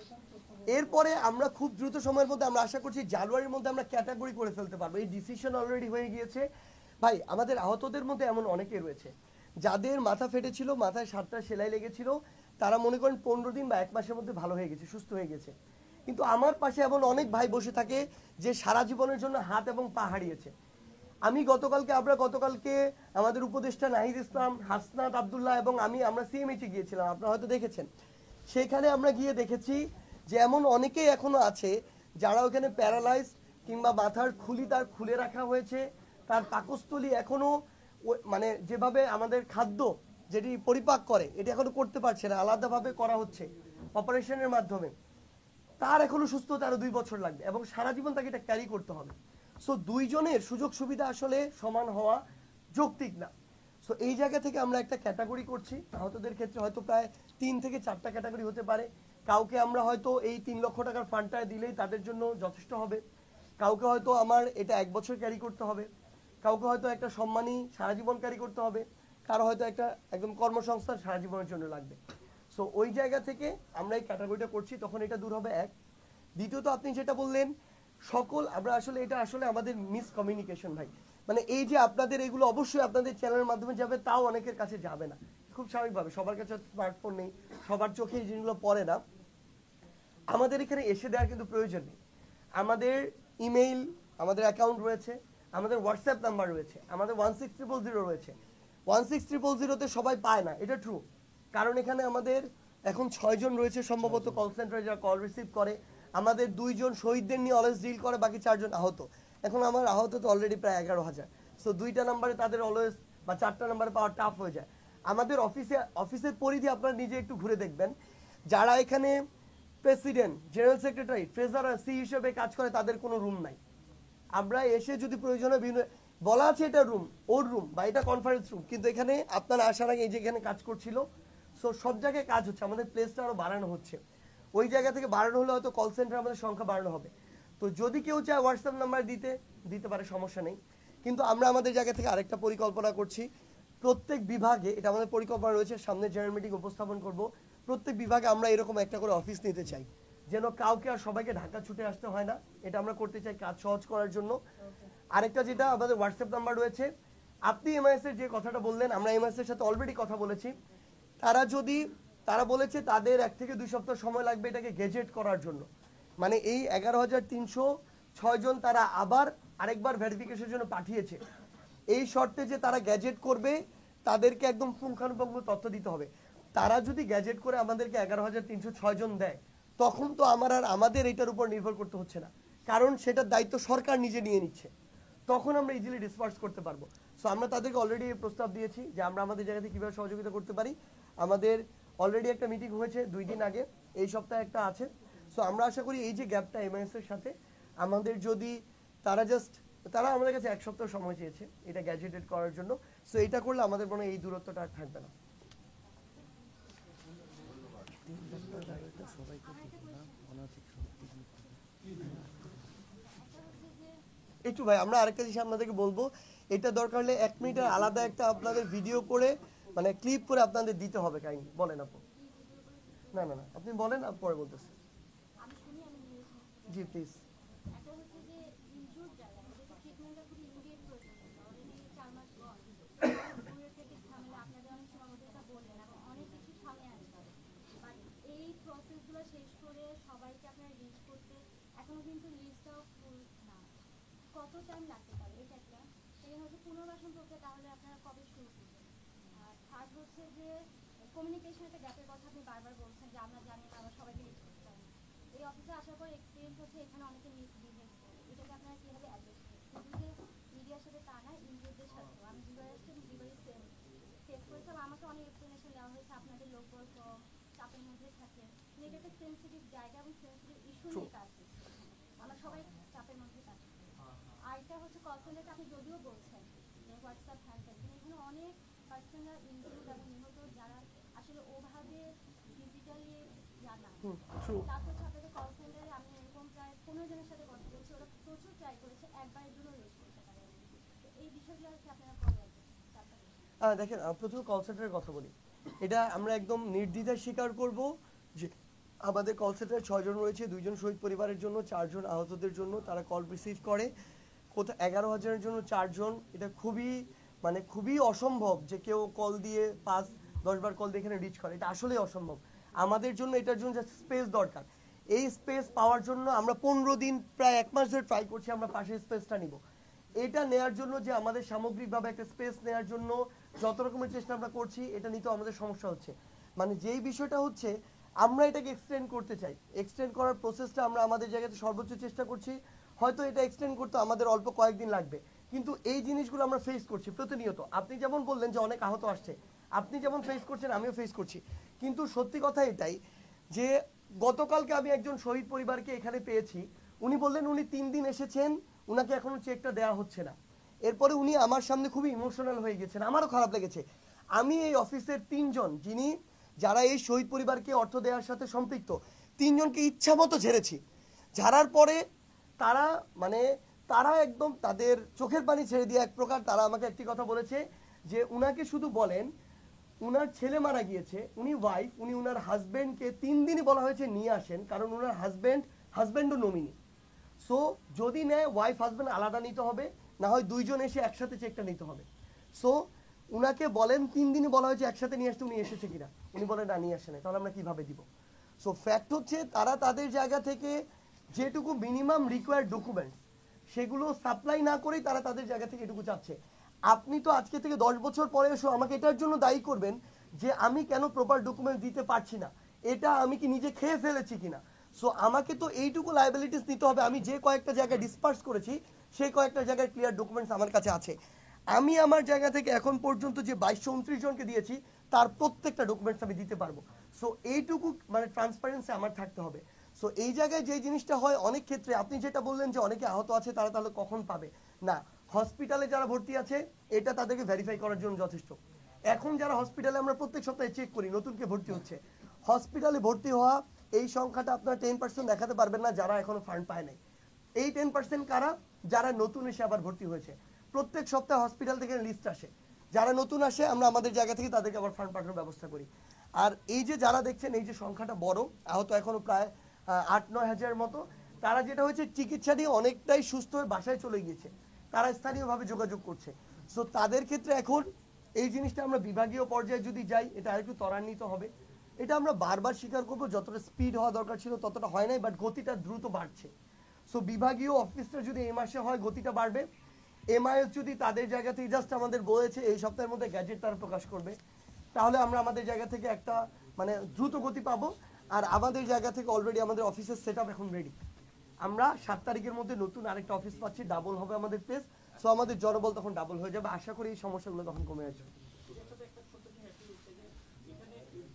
এরপরে আমরা খুব দ্রুত সময়ের মধ্যে আমরা আশা করছি জানুয়ারির মধ্যে আমরা ক্যাটাগরি করে ফেলতে পারবো, এই ডিসিশন অলরেডি হয়ে গিয়েছে। ভাই, আমাদের আহতদের মধ্যে এমন অনেকে রয়েছে যাদের মাথা ফেটেছিল, মাথায় 7টা সেলাই লেগেছিল, তারা মনে করেন 15 দিন বা 1 মাসের মধ্যে ভালো হয়ে গেছে, সুস্থ হয়ে গেছে। কিন্তু আমার পাশে এমন অনেক ভাই বসে থাকে যে সারা জীবনের জন্য হাত এবং পা হারিয়েছে। আমরা গতকালকে আমাদের উপদেষ্টা নাহিদ ইসলাম, হাসনাত আব্দুল্লাহ এবং আমরা সিএমএইচে গিয়েছিলাম, আপনারা হয়তো দেখেছেন। সেখানে আমরা গিয়ে দেখেছি যে এমন অনেকেই এখনো আছে যারা ওখানে প্যারালাইজ কিংবা মাথার খুলি তার খুলে রাখা হয়েছে, তার পাকস্থলী এখনো মানে যেভাবে আমাদের খাদ্য যেটি পরিপাক করে এটি এখনো করতে পারছে না, আলাদাভাবে করা হচ্ছে অপারেশনের মাধ্যমে, তার এখনো সুস্থ হতে আরো 2 বছর লাগবে এবং সারা জীবন তাকে এটা ক্যারি করতে হবে। সো দুইজনের সুযোগ সুবিধা আসলে সমান হওয়া যৌক্তিক না। সো এই জায়গা থেকে আমরা একটা ক্যাটাগরি করছি। আহতদের ক্ষেত্রে হয়তো প্রায় 3 থেকে 4টা ক্যাটাগরি হতে পারে। কাউকে আমরা হয়তো এই 3 লক্ষ টাকার ফান্ডটা দিলেই তাদের জন্য যথেষ্ট হবে, কাউকে হয়তো আমার এটা 1 বছর ক্যারি করতে হবে, কাউকে হয়তো একটা সম্মানী সারা জীবন ক্যারি করতে হবে, কারো হয়তো একটা একদম কর্মসংস্থান সারা জীবনের জন্য লাগবে। সো ওই জায়গা থেকে আমরা এই ক্যাটাগরিটা করছি, তখন এটা দূর হবে এক। দ্বিতীয়ত আপনি যেটা বললেন সকল, আমরা আসলে এটা আসলে আমাদের মিসকমিউনিকেশন ভাই, মানে এই যে আপনাদের এগুলো অবশ্যই আপনাদের চ্যানেলের মাধ্যমে যাবে, তাও অনেকের কাছে যাবে না, খুব স্বাভাবিকভাবে সবার কাছে স্মার্টফোন নেই, সবার চোখে এই জিনিসগুলো পড়ে না। আমাদের এখানে এসে দেওয়ার কিন্তু প্রয়োজন নেই। আমাদের ইমেইল, আমাদের অ্যাকাউন্ট রয়েছে, আমাদের হোয়াটসঅ্যাপ নাম্বার রয়েছে, আমাদের 16000 রয়েছে। 16000-তে সবাই পায় না, এটা ট্রু, কারণ এখানে আমাদের এখন 6 জন রয়েছে সম্ভবত কল সেন্টারে যারা কল রিসিভ করে। আমাদের 2 জন শহীদদের নিয়ে অলওয়েজ ডিল করে, বাকি 4 জন আহত। এখন আমার আহত তো অলরেডি প্রায় 11,000। সো 2টা নাম্বারে তাদের অলওয়েজ বা 4টা নাম্বারে পাওয়া টাফ হয়ে যায়। আমাদের অফিসের পরিধি আপনারা নিজে একটু ঘুরে দেখবেন, যারা এখানে president, general secretary, treasurer, C হিসেবে কাজ করে তাদের কোনো রুম নাই। আমরা এসে যদি প্রয়োজনে বলা আছে এটা রুম, ওর রুম বা এটা কনফারেন্স রুম, কিন্তু এখানে আপনারা আসার আগে এই যে এখানে কাজ করছিল, সো সব জায়গায় কাজ হচ্ছে, আমাদের প্লেসটা আরো বাড়ানো হচ্ছে। ওই জায়গা থেকে বাড়ানো হলে হয়তো কল সেন্টার আমাদের সংখ্যা বাড়ানো হবে। তো যদি কেউ চায় হোয়াটসঅ্যাপ নাম্বার দিতে পারে, সমস্যা নেই। কিন্তু আমরা আমাদের জায়গা থেকে আরেকটা পরিকল্পনা করছি, প্রত্যেক বিভাগে, এটা আমাদের পরিকল্পনা রয়েছে, সামনে জেনারেল মিটিং উপস্থাপন করব, প্রত্যেক বিভাগে আমরা এরকম একটা করে অফিস নিতে চাই, যেন কাউকে আর সবাইকে ঢাকা ছুটে আসতে হয় না। এটা আমরা করতে চাই কাজ সহজ করার জন্য। আরেকটা যেটা আমাদের হোয়াটসঅ্যাপ নাম্বার রয়েছে, আপনি এমআইএস এর যে কথাটা বললেন, আমরা এমআইএস এর সাথে অলরেডি কথা বলেছি। তারা বলেছে তাদের 1 থেকে 2 সপ্তাহ সময় লাগবে এটাকে গেজেট করার জন্য, মানে এই 11,306 জন তারা আবার আরেকবার ভেরিফিকেশনের জন্য পাঠিয়েছে। এই শর্তে যে তারা গ্যাজেট করবে, তাদেরকে একদম পুঙ্খানুপুঙ্খ তথ্য দিতে হবে। তারা যদি গ্যাজেট করে আমাদেরকে 11,306 জন দেয়, তখন তো আমাদের এটার উপর নির্ভর করতে হচ্ছে না, কারণ সেটার দায়িত্ব সরকার নিজে নিয়ে নিচ্ছে, তখন আমরা ইজিলি ডিসপার্স করতে পারবো। সো আমরা তাদেরকে অলরেডি প্রস্তাব দিয়েছি যে আমরা আমাদের জায়গা থেকে কিভাবে সহযোগিতা করতে পারি। আমাদের অলরেডি একটা মিটিং হয়েছে 2 দিন আগে, এই সপ্তাহে একটা আছে। সো আমরা আশা করি এই যে গ্যাপটা এমআইএস এর সাথে আমাদের, যদি তারা আমাদের কাছে 1 সপ্তাহ সময় চেয়েছে এটা গ্যাজেটেড করার জন্য, সো এটা করলে আমাদের মনে হয় এই দূরত্বটা আর থাকবে না। একটু ভাই আমরা আরেকটা জিনিস আপনাদেরকে বলবো, এটা দরকার হলে 1 মিনিটের আলাদা একটা আপনাদের ভিডিও করে, মানে ক্লিপ করে আপনাদের দিতে হবে। কাইন্ডলি বলেন আপু। না আপনি বলেন, আমি পরে বলতেছি। জি প্লিজ। কত টাইম লাগতে পারে এটা একটা, সেখানে হচ্ছে পুনর্বাসন প্রক্রিয়া, তাহলে আপনারা কবে শুরু করবেন? আর থার্ড হচ্ছে যে কমিউনিকেশন একটা গ্যাপের কথা আপনি বারবার বলছেন যে আমরা জানি না, আমরা সবাইকে রিচ করতে পারি। এই অফিসে আসার পর এক্সপিরিয়েন্স হচ্ছে এখানে অনেকে মিসবিহেভ করে, এটাকে আপনারা কীভাবে অ্যাড্রেস করেন? শুধু যে মিডিয়ার সাথে তা না, ইন্ডিভিজুয়ালদের সাথেও। আমি যেভাবে আসছি আমি যেভাবে সেম ফেস করেছিলাম, আমাকে অনেক এক্সপ্লেনেশন দেওয়া হয়েছে, আপনাদের লোকবল কম, চাপের মধ্যে থাকে, কিন্তু এটা একটা সেন্সিটিভ জায়গা এবং সেন্সিটিভ ইস্যু নিয়ে কাজ করছে, আমরা সবাই চাপের মধ্যে কাজ করি। আরেকটা হচ্ছে কল সেন্টারটা আপনি যদিও বলছেন যে হোয়াটসঅ্যাপ হ্যান্ডেল, কিন্তু এখানে অনেক পার্সোনাল ইনক্লুড এবং নিহত যারা আসলে ওভাবে ডিজিটালি জানা, তারপর হচ্ছে আপনাদের কল সেন্টারে আমি এরকম প্রায় 15 জনের সাথে কথা বলছি, ওরা প্রচুর ট্রাই করেছে, একবারের জন্য রেস্ট করতে পারে। তো এই বিষয়গুলো আর কি আপনারা করে রাখবেন? দেখেন, প্রথমে কল সেন্টারের কথা বলি, এটা আমরা একদম নির্দ্বিধায় স্বীকার করব যে আমাদের কল সেন্টারে 6 জন রয়েছে, 2 জন শহীদ পরিবারের জন্য, 4 জন আহতদের জন্য, তারা কল রিসিভ করে। কোথাও 11,000-এর জন্য 4 জন, এটা খুবই অসম্ভব যে কেউ কল দিয়ে 5-10 বার কল দিয়ে এখানে রিচ করে, এটা আসলেই অসম্ভব। আমাদের জন্য এটার জন্য স্পেস দরকার। এই স্পেস পাওয়ার জন্য আমরা 15 দিন, প্রায় 1 মাস ধরে ট্রাই করছি আমরা পাশের স্পেসটা নিব। এটা নেয়ার জন্য যে আমাদের সামগ্রিকভাবে একটা স্পেস নেয়ার জন্য যত রকমের চেষ্টা আমরা করছি, এটা নিতে আমাদের সমস্যা হচ্ছে। মানে যেই বিষয়টা হচ্ছে, আমরা এটাকে এক্সটেন্ড করতে চাই। এক্সটেন্ড করার প্রসেসটা আমরা আমাদের জায়গাতে সর্বোচ্চ চেষ্টা করছি। হয়তো এটা এক্সটেন্ড করতে আমাদের অল্প কয়েকদিন লাগবে, কিন্তু এই জিনিসগুলো আমরা ফেস করছি প্রতিনিয়ত। আপনি যেমন বললেন যে অনেক আহত আসছে, আপনি যেমন ফেস করছেন আমিও ফেস করছি, কিন্তু সত্যি কথা এটাই যে গতকালকে আমি একজন শহীদ পরিবারকে এখানে পেয়েছি। উনি বললেন উনি 3 দিন এসেছেন, উনাকে এখনো চেকটা দেওয়া হচ্ছে না। এরপরে উনি আমার সামনে খুবই ইমোশনাল হয়ে গেছেন, আমারও খারাপ লেগেছে। আমি এই অফিসের 3 জন যারা এই শহীদ পরিবারকে অর্থ দেওয়ার সাথে সম্পৃক্ত, 3 জনকে ইচ্ছা মতো ঝেড়েছি। ঝাড়ার পরে তারা তারা একদম তাদের চোখের পানি ছেড়ে দিয়ে এক প্রকার তারা আমাকে একটি কথা বলেছে যে উনাকে শুধু বলেন, উনার ছেলে মারা গিয়েছে, উনি ওয়াইফ, উনি উনার হাজবেন্ডকে 3 দিনই বলা হয়েছে নিয়ে আসেন, কারণ উনার হাজবেন্ডও নমিনি। সো যদি নেয় ওয়াইফ হাজবেন্ড আলাদা নিতে হবে, না হয় 2 জন এসে একসাথে চেকটা নিতে হবে। সো উনাকে বলেন 3 দিনই বলা হয়েছে একসাথে নিয়ে আসতে, উনি এসেছে কিনা, উনি বলেন না নিয়ে আসে না, তাহলে আমরা কিভাবে দিব? সো ফ্যাক্ট হচ্ছে তারা তাদের জায়গা থেকে যেটুকু মিনিমাম রিকোয়ার্ড ডকুমেন্টস সেগুলো সাপ্লাই না করেই তারা তাদের জায়গা থেকে এটুকু চাচ্ছে। আপনি তো আজকে থেকে 10 বছর পরে এসে আমাকে এটার জন্য দায়ী করবেন যে আমি কেন প্রপার ডকুমেন্ট দিতে পারছি না, এটা আমি কি নিজে খেয়ে ফেলেছি কিনা। সো আমাকে তো এইটুকু লায়াবিলিটিস নিতে হবে। আমি যে কয়েকটা জায়গায় ডিসপার্স করেছি সেই কয়েকটা জায়গায় ক্লিয়ার ডকুমেন্টস আমার কাছে আছে। আমি আমার জায়গা থেকে এখন পর্যন্ত যে 2229 জনকে দিয়েছি তার প্রত্যেকটা ডকুমেন্টস আমি দিতে পারবো। সো এইটুকু ট্রান্সপারেন্সি আমার থাকতে হবে। সো এই জায়গায় যে জিনিসটা হয় অনেক ক্ষেত্রে, আপনি যেটা বললেন যে অনেকে আহত আছে তারা তাহলে কখন পাবে, না, হসপিটালে যারা ভর্তি আছে এটা তাদেরকে ভেরিফাই করার জন্য যথেষ্ট। এখন যারা হসপিটালে আমরা প্রত্যেক সপ্তাহে চেক করি নতুন কে ভর্তি হচ্ছে, হসপিটালে ভর্তি হওয়া এই সংখ্যাটা আপনার 10% দেখাতে পারবেন না যারা এখনো ফান্ড পায় নাই। এই 10% কারা? যারা নতুন এসে আবার ভর্তি হয়েছে। প্রত্যেক সপ্তাহে হসপিটাল থেকে লিস্ট আসে, যারা নতুন আসে আমরা আমাদের জায়গা থেকে তাদেরকে আবার ফান্ড পাঠানোর ব্যবস্থা করি। আর এই যে যারা দেখছেন এই যে সংখ্যাটা বড়, আহত এখনো প্রায় 8-9 হাজারের মতো, তারা যেটা হয়েছে চিকিৎসা নিয়ে অনেকটাই সুস্থ হয়ে বাসায় চলে গিয়েছে, তারা স্থানীয়ভাবে যোগাযোগ করছে। সো তাদের ক্ষেত্রে এখন এই জিনিসটা আমরা বিভাগীয় পর্যায়ে যদি যাই এটা আরেকটু ত্বরান্বিত হবে। এটা আমরা বারবার স্বীকার করবো, যতটা স্পিড হওয়া দরকার ছিল ততটা হয় নাই, বাট গতিটা দ্রুত বাড়ছে। সো বিভাগীয় অফিসটা যদি এই মাসে হয় গতিটা বাড়বে। এমআইএস যদি তাদের জায়গা থেকে জাস্ট আমাদের বলেছে এই সপ্তাহের মধ্যে গ্যাজেট তারা প্রকাশ করবে, তাহলে আমরা আমাদের জায়গা থেকে একটা দ্রুত গতি পাবো। আর আমাদের জায়গা থেকে অলরেডি আমাদের অফিসের সেটআপ এখন রেডি। আমরা 7 তারিখের মধ্যে নতুন আরেকটা অফিস পাচ্ছি, ডাবল হবে আমাদের প্লেস। সো আমাদের জনবল তখন ডাবল হয়ে যাবে, আশা করি এই সমস্যাগুলো তখন কমে আসবে।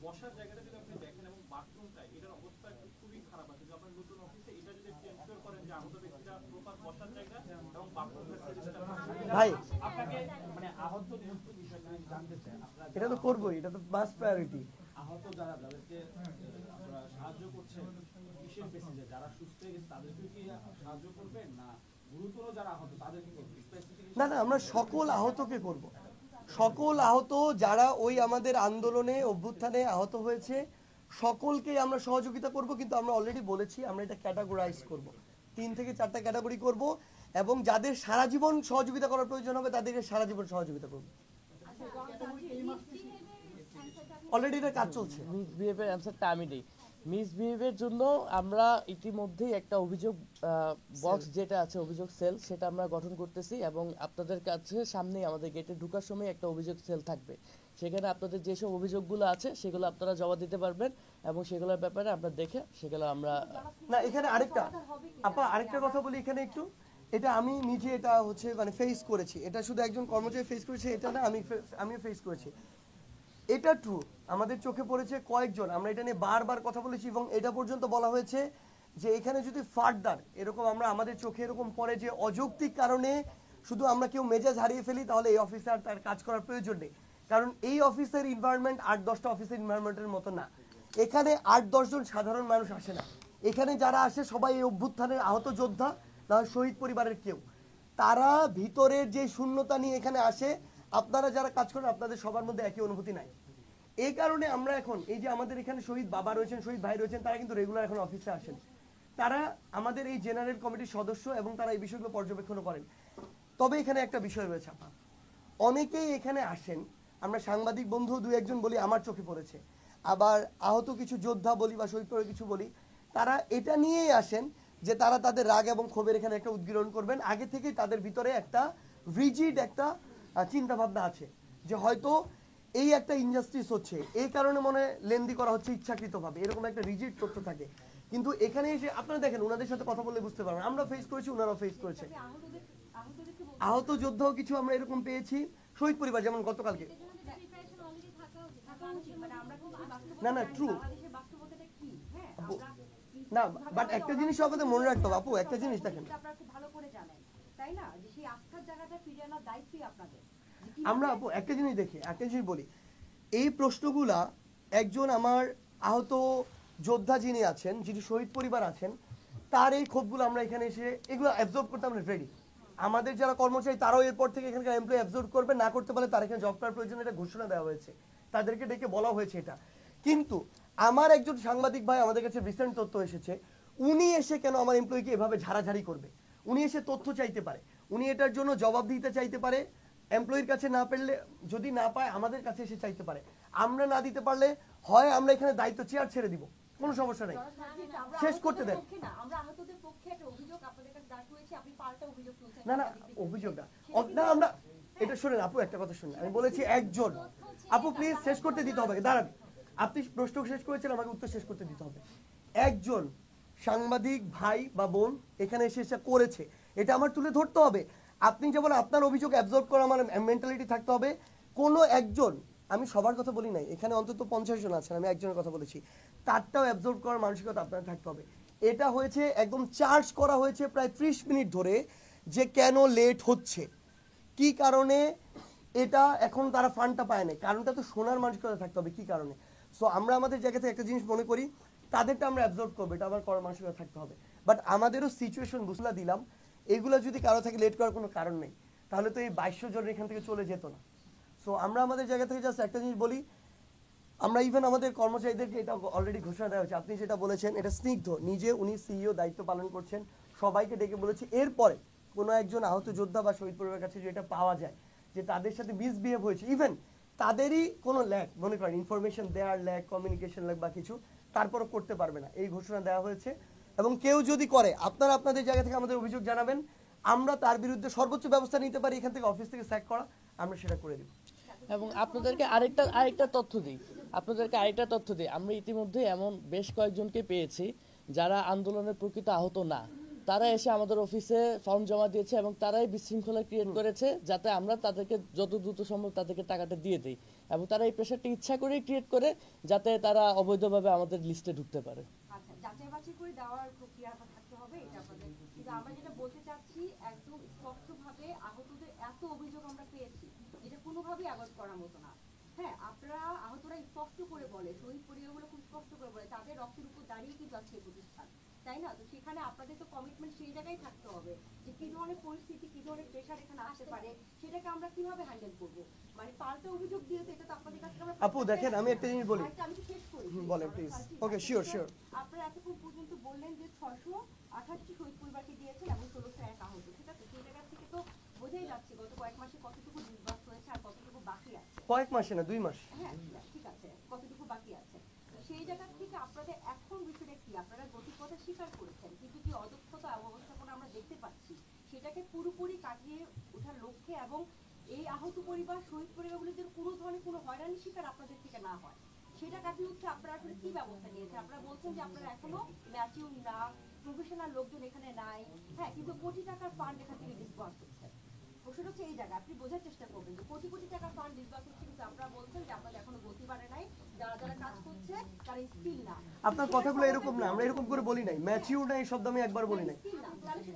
বসার জায়গাটা যদি আপনি দেখেন এবং বাথরুমটা এটার অবস্থা খুবই খারাপ আছে। আপনার নতুন অফিসে এটা যদি এনশিওর করেন যে আহত ব্যক্তিরা প্রপার বসার জায়গা এবং বাথরুম ফ্যাসিলিটিটা ভাই আপনাকে আহত বিষয়টা জানতে চাই। আপনারা এটা তো করবোই, এটা তো মাস্ট প্রায়োরিটি। আহত যাদেরকে আপনারা সাহায্য করছেন কিসের বেসিসে, যারা সুস্থ হয়ে গেছে তাদেরকে কি সাহায্য করবেন, না গুরুতর যারা আহত তাদেরকে করবেন? না না, আমরা সকল আহতকে করব। সকল আহত যারা ওই আমাদের আন্দোলনে অভ্যুত্থানে আহত হয়েছে সকলকে আমরা সহযোগিতা করব। কিন্তু আমরা অলরেডি বলেছি আমরা এটা ক্যাটাগরাইজ করব, 3 থেকে 4টা ক্যাটাগরি করব, এবং যাদের সারা জীবন সহযোগিতা করার প্রয়োজন হবে তাদেরকে সারা জীবন সহযোগিতা করব। অলরেডি এটা কাজ চলছে। মিসবিহেভের অ্যানসারটা আমি দিই। মিসবিহেভের জন্য আমরা ইতিমধ্যেই একটা অভিযোগ বক্স যেটা আছে অভিযোগ সেল সেটা আমরা গঠন করতেছি, এবং আপনাদের কাছে সামনেই আমাদের গেটে ঢোকার সময় একটা অভিযোগ সেল থাকবে। সেখানে আপনাদের যেসব অভিযোগগুলো আছে সেগুলো আপনারা জমা দিতে পারবেন, এবং সেগুলোর ব্যাপারে আমরা দেখে সেগুলো আমরা না এখানে আরেকটা কথা বলি এখানে একটু। এটা আমি নিজে এটা হচ্ছে ফেস করেছি, এটা শুধু একজন কর্মচারী ফেস করেছে এটা না, আমিও ফেস করেছি। এটা ট্রু, আমাদের চোখে পড়েছে কয়েকজন, আমরা এটা নিয়ে বারবার কথা বলেছি, এবং এটা পর্যন্ত বলা হয়েছে যে এখানে যদি ফার্দার এরকম আমাদের চোখে এরকম পড়ে যে অযৌক্তিক কারণে শুধু আমরা কেউ মেজাজ হারিয়ে ফেলি, তাহলে এই অফিসার তার কাজ করার প্রয়োজন নেই। কারণ এই অফিসের এনভায়রনমেন্ট 8-10টা অফিসের এনভায়রনমেন্টের মতো না। এখানে 8-10 জন সাধারণ মানুষ আসে না, এখানে যারা আসে সবাই এই অভ্যুত্থানের আহত যোদ্ধা, না শহীদ পরিবারের কেউ। তারা ভিতরের যে শূন্যতা নিয়ে এখানে আসে, আপনারা যারা কাজ করেন আপনাদের সবার মধ্যে একই অনুভূতি নাই। এই কারণে আমরা এখন এই যে আমাদের এখানে শহীদ বাবা রয়েছেন, শহীদ ভাই রয়েছেন, তারা কিন্তু রেগুলার এখন অফিসে আসেন, তারা আমাদের এই জেনারেল কমিটির সদস্য এবং তারা এই বিষয়গুলো পর্যবেক্ষণ করেন। তবে এখানে একটা বিষয় রয়েছে, অনেকেই এখানে আসেন, আমরা সাংবাদিক বন্ধু 2-1জন বলি আমার চোখে পড়েছে, আবার আহত কিছু যোদ্ধা বলি বা শহীদ পরিবারের কিছু বলি, তারা এটা নিয়েই আসেন যে তারা তাদের রাগ এবং ক্ষোভের এখানে একটা উদ্গীরণ করবেন। আগে থেকেই তাদের ভিতরে একটা রিজিড একটা চিন্তা ভাবনা আছে যে হয়তো এই একটা ইনজাস্টিস হচ্ছে, এই কারণে মনে লেন্দি করা হচ্ছে ইচ্ছাকৃতভাবে, এরকম একটা রিজিড তথ্য থাকে। কিন্তু এখানে এসে আপনারা দেখেন ওনাদের সাথে কথা বললে বুঝতে পারবেন, আমরা ফেস করেছি, ওনারাও ফেস করেছে। আহত যোদ্ধাও কিছু আমরা এরকম পেয়েছি, শহীদ পরিবার যেমন গতকালকে। না না ট্রু না, বাট একটা জিনিস আপনাদের মনে রাখতে হবে আপু, একটা জিনিস দেখেন, তাই না, যে সেই আস্থার জায়গাটা ফিরিয়ে আনার দায়িত্বই আপনাদের। আমরা আপু একটা জিনিস দেখি, একটা জিনিস বলি, এই প্রশ্নগুলা একজন আমার আহত যোদ্ধা যিনি আছেন, যিনি শহীদ পরিবার আছেন, তার এই ক্ষোভগুলো আমরা এখানে এসে এগুলো অ্যাবজর্ব করতে আমরা রেডি। আমাদের যারা কর্মচারী তারাও এরপর থেকে এখানকার এমপ্লয়ি অ্যাবজর্ব করবে, না করতে পারলে তার এখানে জব করার প্রয়োজন, এটা ঘোষণা দেওয়া হয়েছে, তাদেরকে ডেকে বলা হয়েছে এটা। কিন্তু আমার একজন সাংবাদিক ভাই আমাদের কাছে রিসেন্ট তথ্য এসেছে, উনি এসে কেন আমার এমপ্লয়িকে এভাবে ঝাড়াঝাড়ি করবে? উনি এসে তথ্য চাইতে পারে, উনি এটার জন্য জবাব দিতে চাইতে পারে, এমপ্লয়ির কাছে না পেলে, যদি না পায় আমাদের কাছে এসে চাইতে পারে। আমরা না দিতে পারলে হয় আমরা এখানে দায়িত্ব চেয়ার ছেড়ে দিব, কোনো সমস্যা নেই, শেষ করতে দেন। আমরা আহতদের পক্ষে একটা অভিযোগ আপনাদের কাছে দাঁড় করেছি, আপনি পাল্টা অভিযোগ তুলছেন। না না অভিযোগ না, না আমরা এটা শুনেন আপু, একটা কথা শুনেন, আমি বলেছি একজন, আপু প্লিজ শেষ করতে দিতে হবে, দাঁড়ান, আপনি প্রশ্ন শেষ করেছেন, আমাকে উত্তর শেষ করতে দিতে হবে। একজন সাংবাদিক ভাই বা বোন এখানে এসে করেছে, এটা আমার তুলে ধরতে হবে। আপনি যেমন আপনার অভিযোগ অ্যাবজর্ব করা আমার মেন্টালিটি থাকতে হবে, কোনো একজন, আমি সবার কথা বলি নাই, এখানে অন্তত 50 জন আছেন, আমি একজনের কথা বলেছি, তারটাও অ্যাবজর্ব করার মানসিকতা আপনার থাকতে হবে। এটা হয়েছে একদম চার্জ করা হয়েছে প্রায় 30 মিনিট ধরে, যে কেন লেট হচ্ছে, কি কারণে এটা এখন তারা ফান্ডটা পায় না, কারণটা তো শোনার মানসিকতা থাকতে হবে কি কারণে। সো আমরা আমাদের জায়গা থেকে একটা জিনিস মনে করি, তাদেরটা আমরা অ্যাবজর্ব করবো, এটা আমার করার মানসিকতা থাকতে হবে। বাট আমাদেরও সিচুয়েশন বুঝলা দিলাম, এগুলো যদি কারো থেকে লেট করার কোনো কারণ নেই, তাহলে তো এই 2200 জন এখান থেকে চলে যেত না। সো আমরা আমাদের জায়গা থেকে জাস্ট একটা জিনিস বলি, আমরা ইভেন আমাদের কর্মচারীদেরকে এটা অলরেডি ঘোষণা দেওয়া হয়েছে, আপনি যেটা বলেছেন এটা স্নিগ্ধ, নিজে উনি সিইও দায়িত্ব পালন করছেন, সবাইকে ডেকে বলেছে এরপরে কোনো একজন আহত যোদ্ধা বা শহীদ পরিবারের কাছে যেটা পাওয়া যায় যে তাদের সাথে মিসবিহেভ হয়েছে, ইভেন তাদেরই কোনো ল্যাক মনে করেন, ইনফরমেশন দেওয়ার ল্যাক, কমিউনিকেশন ল্যাক বা কিছু, তারপরও করতে পারবে না, এই ঘোষণা দেওয়া হয়েছে। এবং কেউ যদি করে, আপনারা আপনাদের জায়গা থেকে আমাদের অভিযোগ জানাবেন, আমরা তার বিরুদ্ধে সর্বোচ্চ ব্যবস্থা নিতে পারি, এখান থেকে অফিস থেকে স্যাক করা, আমরা সেটা করে দিব। এবং আপনাদেরকে আরেকটা তথ্য দিই, আমরা ইতিমধ্যে এমন বেশ কয়েকজনকে পেয়েছি যারা আন্দোলনের প্রকৃত আহত না, তারা এসে আমাদের অফিসে ফর্ম জমা দিয়েছে এবং তারাই বিশৃঙ্খলা ক্রিয়েট করেছে, যাতে আমরা তাদেরকে যত দ্রুত সম্ভব তাদেরকে টাকাটা দিয়ে দিই, এবং তারা এই প্রেশারটা ইচ্ছা করেই ক্রিয়েট করে যাতে তারা অবৈধভাবে আমাদের লিস্টে ঢুকতে পারে। আচ্ছা, যাচাই বাছাই করে দেওয়ার প্রক্রিয়া থাকতে হবে, এটা আপনাদের। কিন্তু আমরা যেটা বলতে চাচ্ছি, একদম স্পষ্টভাবে আহতদের এত অভিযোগ আমরা পেয়েছি, এটা কোনোভাবেই অ্যাভয়েড করার মতো না। হ্যাঁ, আপনারা আহতরা স্পষ্ট করে বলে, শহীদ পরিবারগুলো খুব স্পষ্ট করে বলে, তাদের রক্তের উপর দাঁড়িয়ে কিন্তু আছে এই প্রতিষ্ঠান, তাই না? তো সেখানে আপনাদের তো কমিটমেন্ট সেই জায়গায় থাকতে হবে, যে কি ধরনের পরিস্থিতি, কি ধরনের প্রেশার এখানে আসতে পারে, সেটাকে আমরা কিভাবে হ্যান্ডেল করবো। মানে পাল্টা অভিযোগ দিয়ে তো এটা তো আপনাদের কাছে আমরা। আপু দেখেন, আমি একটা জিনিস বলি, আমি শেষ করি, বলেন প্লিজ। Okay, sure. আপনারা এতক্ষণ পর্যন্ত বললেন যে 628টি শহীদ পরিবারকে দিয়েছেন এবং 1601 আহত, ঠিক আছে? সেই জায়গা থেকে তো বোঝাই যাচ্ছে গত কয়েক মাসে কতটুকু ডিসবার্স হয়েছে আর কতটুকু বাকি আছে। কয়েক মাসে না, 2 মাস। হ্যাঁ ঠিক আছে, কতটুকু বাকি আছে। তো সেই জায়গা থেকে আপনাদের এখন বিষয়টা কি, আপনারা গতির কথা স্বীকার করেছেন, কিন্তু যে অদক্ষতা অবস্থাপনা আমরা দেখতে পাচ্ছি, সেটাকে পুরোপুরি কাটিয়ে ওঠার লক্ষ্যে এবং এই আহত পরিবার, শহীদ পরিবারগুলিদের কোনো ধরনের কোনো হয়রানির শিকার আপনাদের থেকে না হয়, সেটা কাটিয়ে উঠতে আপনারা আসলে কি ব্যবস্থা নিয়েছেন? আপনারা বলছেন যে আপনারা এখনো ম্যাচিউর না, প্রফেশনাল লোকজন এখানে নাই, হ্যাঁ, কিন্তু কোটি টাকার ফান্ড এখান থেকে ডিসবার্স হচ্ছে। প্রশ্নটা হচ্ছে এই জায়গা, আপনি বোঝার চেষ্টা করবেন যে কোটি কোটি টাকার ফান্ড ডিসবার্স হচ্ছে, কিন্তু আপনারা বলছেন যে আপনাদের এখনো গতি বাড়ে নাই, যারা যারা কাজ করছে তারা স্কিল না। আপনার কথাগুলো এরকম না, আমরা এরকম করে বলি নাই, ম্যাচিউর না এই শব্দ আমি একবার বলি নাই।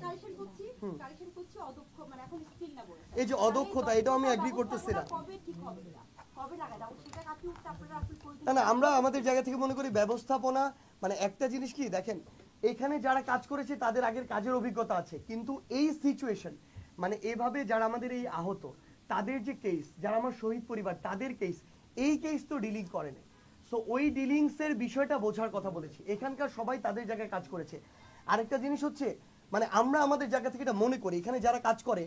কারেকশন করছি অদক্ষ, মানে এখন স্কিল না বলে। এই যে অদক্ষতা, এটাও আমি এগ্রি করতেছি না। কবে ঠিক হবে না, কবে লাগায় দাও, সেটা কাটিয়ে উঠতে আপনারা আসলে না না, আমরা আমাদের জায়গা থেকে মনে করি ব্যবস্থাপনা, মানে একটা জিনিস কি দেখেন, এখানে যারা কাজ করেছে তাদের আগের কাজের অভিজ্ঞতা আছে, কিন্তু এই সিচুয়েশন, মানে এভাবে যারা আমাদের এই আহত তাদের যে কেস, যারা আমার শহীদ পরিবার তাদের কেস, এই কেস তো ডিলিং করে না। সো ওই ডিলিংসের বিষয়টা বোঝার কথা বলেছি, এখানকার সবাই তাদের জায়গায় কাজ করেছে। আরেকটা জিনিস হচ্ছে, মানে আমরা আমাদের জায়গা থেকে এটা মনে করি, এখানে যারা কাজ করে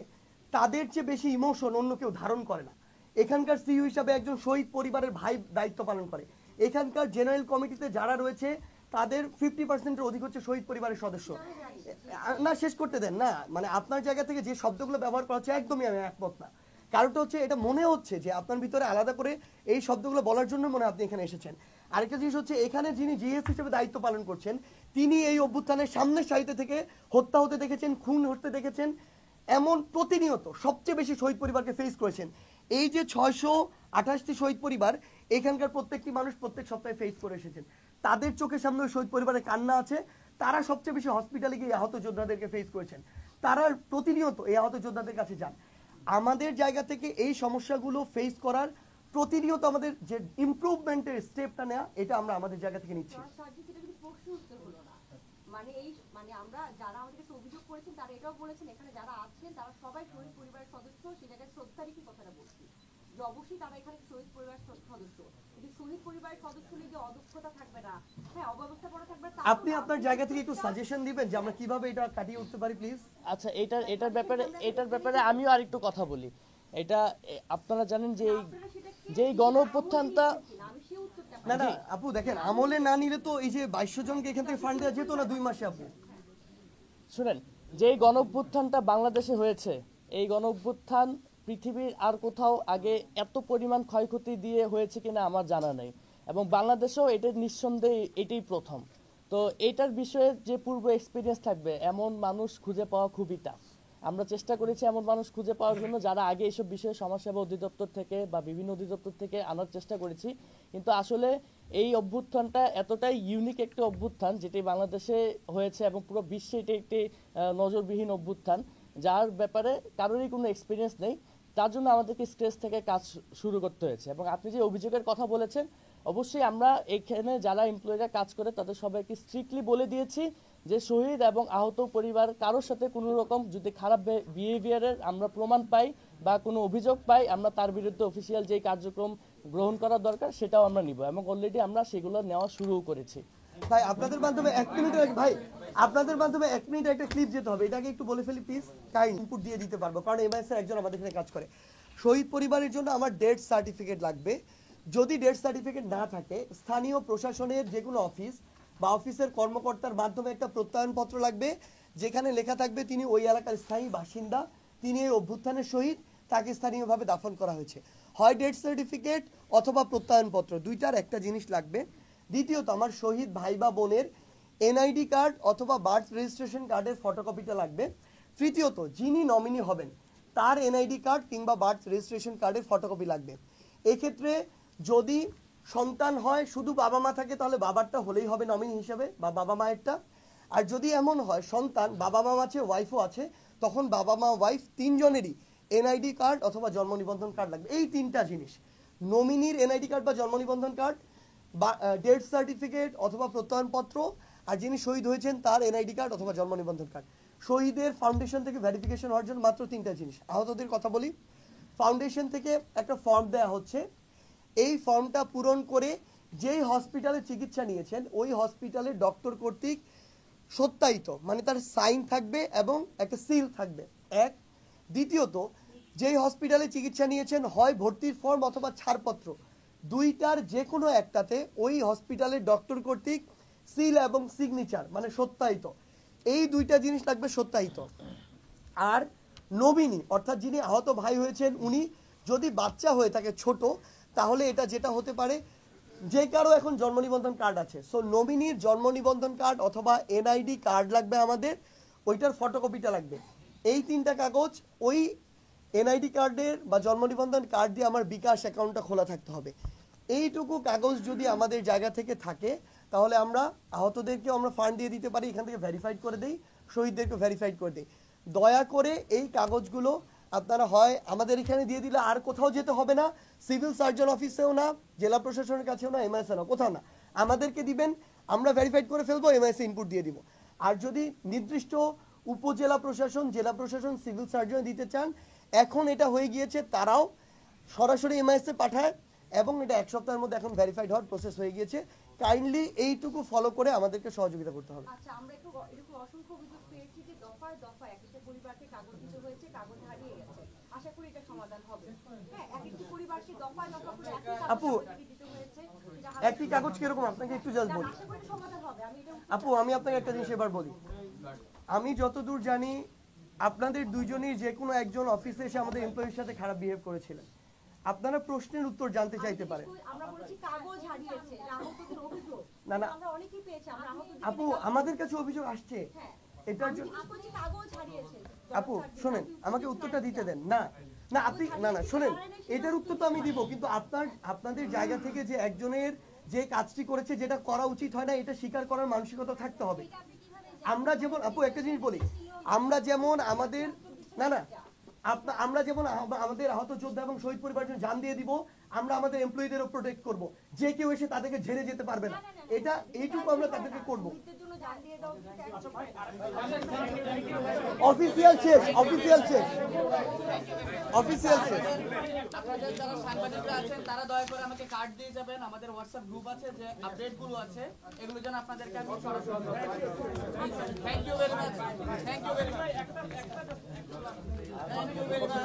তাদের চেয়ে বেশি ইমোশন অন্য কেউ ধারণ করে না। এখানকার সিইও হিসাবে একজন শহীদ পরিবারের ভাই দায়িত্ব পালন করে, এখানকার জেনারেল কমিটিতে যারা রয়েছে তাদের 50%-এর অধিক হচ্ছে শহীদ পরিবারের সদস্য। না শেষ করতে দেন না, মানে আপনার জায়গা থেকে যে শব্দগুলো ব্যবহার করা হচ্ছে একদমই আমি একমত না, কারণটা হচ্ছে এটা মনে হচ্ছে যে আপনার ভিতরে আলাদা করে এই শব্দগুলো বলার জন্য মনে হয় আপনি এখানে এসেছেন। আরেকটা জিনিস হচ্ছে এখানে যিনি জিএস হিসেবে দায়িত্ব পালন করছেন তিনি এই অভ্যুত্থানের সামনের সারিতে থেকে হত্যা হতে দেখেছেন, খুন হতে দেখেছেন, এমন প্রতিনিয়ত সবচেয়ে বেশি শহীদ পরিবারকে ফেস করেছেন। এই যে 628টি শহীদ পরিবার এখানকার প্রত্যেকটি মানুষ প্রত্যেক সপ্তাহে ফেস করে এসেছেন, তাদের চোখের সামনে ওই শহীদ পরিবারের কান্না আছে। তারা সবচেয়ে বেশি হসপিটালে গিয়ে আহত যোদ্ধাদেরকে ফেস করেছেন, তারা প্রতিনিয়ত এই আহত যোদ্ধাদের কাছে যান। আমাদের জায়গা থেকে এই সমস্যাগুলো ফেস করার প্রতিনিয়ত আমাদের যে ইমপ্রুভমেন্টের স্টেপটা নেওয়া, এটা আমরা আমাদের জায়গা থেকে নিচ্ছি। মানে আমরা যারা আমাদের কাছে অভিযোগ করেছেন তারা এটাও বলেছেন এখানে যারা আছেন তারা সবাই শহীদ পরিবারের সদস্য, সে জায়গায় শ্রদ্ধারই কি কথাটা বলছি যে অবশ্যই তারা এখানে শহীদ পরিবারের সদস্য, কিন্তু শহীদ পরিবারের সদস্য নিয়ে যে অদক্ষতা থাকবে না, হ্যাঁ অব্যবস্থাপনা থাকবে। আপনি আপনার জায়গা থেকে একটু সাজেশন দিবেন যে আমরা কিভাবে এটা কাটিয়ে উঠতে পারি প্লিজ? আচ্ছা, এটার ব্যাপারে আমিও আরেকটু কথা বলি। এটা আপনারা জানেন যে যেই গণ অভ্যুত্থানটা, না না আপু দেখেন, আমলে না নিলে তো এই যে 2200 জনকে এখান থেকে ফান্ড দেওয়া যেত না 2 মাসে। আপু শুনেন, যেই গণ অভ্যুত্থানটা বাংলাদেশে হয়েছে, এই গণ অভ্যুত্থান পৃথিবীর আর কোথাও আগে এত পরিমাণ ক্ষয়ক্ষতি দিয়ে হয়েছে কিনা আমার জানা নেই, এবং বাংলাদেশেও এটা নিঃসন্দেহে এটাই প্রথম। তো এটার বিষয়ে যে পূর্ব এক্সপিরিয়েন্স থাকবে এমন মানুষ খুঁজে পাওয়া খুবই টাফ। আমরা চেষ্টা করেছি এমন মানুষ খুঁজে পাওয়ার জন্য যারা আগে এইসব বিষয়ে সমাজসেবা অধিদপ্তর থেকে বা বিভিন্ন অধিদপ্তর থেকে আনার চেষ্টা করেছি, কিন্তু আসলে এই অভ্যুত্থানটা এতটাই ইউনিক একটা অভ্যুত্থান যেটি বাংলাদেশে হয়েছে এবং পুরো বিশ্বে এটি একটি নজরবিহীন অভ্যুত্থান, যার ব্যাপারে কারোরই কোনো এক্সপিরিয়েন্স নেই। তার জন্য আমাদেরকে স্টেজ থেকে কাজ শুরু করতে হয়েছে। এবং আপনি যে অভিযোগের কথা বলেছেন, অবশ্যই আমরা এখানে যারা এমপ্লয়িরা কাজ করে তাদের সবাইকে স্ট্রিক্টলি বলে দিয়েছি যে শহীদ এবং আহত পরিবার কারোর সাথে কোনো রকম যদি খারাপ বিহেভিয়ারের আমরা প্রমাণ পাই বা কোনো অভিযোগ পাই, আমরা তার বিরুদ্ধে অফিসিয়াল যেই কার্যক্রম গ্রহণ করা দরকার সেটাও আমরা নিব, এবং অলরেডি আমরা সেগুলো নেওয়া শুরু করেছি। ভাই আপনাদের মাধ্যমে 1 মিনিট, ভাই আপনাদের মাধ্যমে 1 মিনিট একটা ক্লিপ যেতে হবে, এটাকে একটু বলে ফেলি প্লিজ। কাইন্ড ইনপুট দিয়ে দিতে পারবো, কারণ এমআইএস এর একজন আমাদের এখানে কাজ করে। শহীদ পরিবারের জন্য আমার ডেথ সার্টিফিকেট লাগবে। যদি ডেথ সার্টিফিকেট না থাকে, স্থানীয় প্রশাসনের যে কোনো অফিস বা অফিসের কর্মকর্তার মাধ্যমে একটা প্রত্যয়নপত্র লাগবে, যেখানে লেখা থাকবে তিনি ওই এলাকার স্থায়ী বাসিন্দা, তিনি এই অভ্যুত্থানের শহীদ, তাকে স্থানীয়ভাবে দাফন করা হয়েছে। হয় ডেথ সার্টিফিকেট অথবা প্রত্যয়নপত্র, দুইটার একটা জিনিস লাগবে। দ্বিতীয়ত আমার শহীদ ভাই বা বোনের এনআইডি কার্ড অথবা বার্থ রেজিস্ট্রেশন কার্ডের ফটোকপিটা লাগবে। তৃতীয়ত যিনি নমিনি হবেন তার এনআইডি কার্ড কিংবা বার্থ রেজিস্ট্রেশন কার্ডের ফটোকপি লাগবে। এক্ষেত্রে যদি সন্তান হয়, শুধু বাবা মা থাকে, তাহলে বাবারটা হলেই হবে নমিনি হিসেবে বা বাবা মায়েরটা। আর যদি এমন হয় সন্তান বাবা মা আছে, ওয়াইফও আছে, তখন বাবা মা ওয়াইফ তিনজনেরই এনআইডি কার্ড অথবা জন্ম নিবন্ধন কার্ড লাগবে। এই তিনটা জিনিস, নমিনির এনআইডি কার্ড বা জন্ম নিবন্ধন কার্ড, বা ডেথ সার্টিফিকেট অথবা প্রত্যয়নপত্র, আর যিনি শহীদ হয়েছেন তার এনআইডি কার্ড অথবা জন্ম নিবন্ধন কার্ড। শহীদের ফাউন্ডেশন থেকে ভেরিফিকেশন হওয়ার জন্য মাত্র 3টা জিনিস। আহতদের কথা বলি, ফাউন্ডেশন থেকে একটা ফর্ম দেওয়া হচ্ছে, এই ফর্মটা পূরণ করে যেই হসপিটালে চিকিৎসা নিয়েছেন ওই হসপিটালের ডক্টর কর্তৃক সত্যায়িত, মানে তার সাইন থাকবে এবং একটা সিল থাকবে, এক। দ্বিতীয়ত যেই হসপিটালে চিকিৎসা নিয়েছেন হয় ভর্তির ফর্ম অথবা ছাড়পত্র, দুইটার যে কোনো একটাতে ওই হসপিটালের ডক্টর কর্তৃক সিল এবং সিগনেচার, মানে সত্যায়িত, এই দুইটা জিনিস লাগবে সত্যায়িত। আর নমিনি অর্থাৎ যিনি আহত ভাই হয়েছেন উনি যদি বাচ্চা হয়ে থাকে ছোট, তাহলে এটা যেটা হতে পারে যে কারো এখন জন্ম নিবন্ধন কার্ড আছে, সো নমিনির জন্ম নিবন্ধন কার্ড অথবা এনআইডি কার্ড লাগবে আমাদের, ওইটার ফটোকপিটা লাগবে। এই 3টা কাগজ ওই এনআইডি কার্ডের বা জন্ম নিবন্ধন কার্ড দিয়ে আমার বিকাশ অ্যাকাউন্টটা খোলা থাকতে হবে। এইটুকু কাগজ যদি আমাদের জায়গা থেকে থাকে তাহলে আমরা আহতদেরকে আমরা ফান্ড দিয়ে দিতে পারি, এখান থেকে ভেরিফাইড করে দেই, শহীদদেরকে ভেরিফাইড করে দেই। দয়া করে এই কাগজগুলো আপনারা হয় আমাদের এখানে দিয়ে দিলে আর কোথাও যেতে হবে না, সিভিল সার্জন অফিসেও না, জেলা প্রশাসনের কাছেও না, এমআইএসে না, কোথাও না, আমাদেরকে দিবেন, আমরা ভেরিফাইড করে ফেলবো, এমআইএসে ইনপুট দিয়ে দিব। আর যদি নির্দিষ্ট উপজেলা প্রশাসন, জেলা প্রশাসন, সিভিল সার্জন দিতে চান, এখন এটা হয়ে গিয়েছে, তারাও সরাসরি এমআইএসে পাঠায় এবং এটা 1 সপ্তাহের মধ্যে এখন ভেরিফাইড হওয়ার প্রসেস হয়ে গিয়েছে। কাইন্ডলি এইটুকু ফলো করে আমাদেরকে সহযোগিতা করতে হবে। আচ্ছা, আমরা একটু এরকম অসংখ্য অভিযোগ পেয়েছি যে দফায় দফায় একটা পরিবারকে কাগজ দিতে হয়েছে, কাগজ হারিয়ে গেছে। আশা করি এটা সমাধান হবে। হ্যাঁ, একটি পরিবারকে দফায় দফা করে আপু দিতে হয়েছে, একই কাগজ কিরকম আপনাকে একটু জাস্ট বলি। আশা করি সমাধান হবে। আপু আমি আপনাকে একটা জিনিস এবার বলি, আমি যতদূর জানি আপনাদের দুইজনই যে কোনো একজন অফিসে এসে আমাদের এমপ্লয়ির সাথে খারাপ বিহেভ করেছিলেন। আপনারা প্রশ্নের উত্তর জানতে চাইতে পারেন। আমরা বলেছি কাগজ হারিয়েছে, আহতদের অভিযোগ। না, না। আমরা অনেকেই পেয়েছি, আমরা আহতদের আপু আমাদের কাছে অভিযোগ আসছে এটার জন্য। বলছি কাগজ হারিয়েছে। আপু শোনেন, আমাকে উত্তরটা দিতে দেন। না না আপনি না না শোনেন, এটার উত্তর তো আমি দিব, কিন্তু আপনাদের জায়গা থেকে যে একজনের যে কাজটি করেছে যেটা করা উচিত হয় না, এটা স্বীকার করার মানসিকতা থাকতে হবে। আমরা যেমন আপু একটা জিনিস বলি, আমরা যেমন আমাদের না না আমরা যেমন আমাদের আহত যোদ্ধা এবং শহীদ পরিবারের জন্য জান দিয়ে দিব, আমরা আমাদের এমপ্লয়ীদেরও প্রোটেক্ট করব। যে কেউ এসে তাদেরকে ঝেড়ে যেতে পারবে না, এটা এইটুকু আমরা তাদেরকে করব। অফিসিয়াল শেষ, অফিসিয়াল শেষ, অফিসিয়াল শেষ। আপনাদের যারা সাংবাদিকরা আছেন তারা দয়া করে আমাকে কার্ড দিয়ে যাবেন। আমাদের হোয়াটসঅ্যাপ গ্রুপ আছে, যে আপডেটগুলো আছে এগুলো যেন আপনাদেরকে আমি সরাসরি। Thank you very much, thank you very much, thank you very much.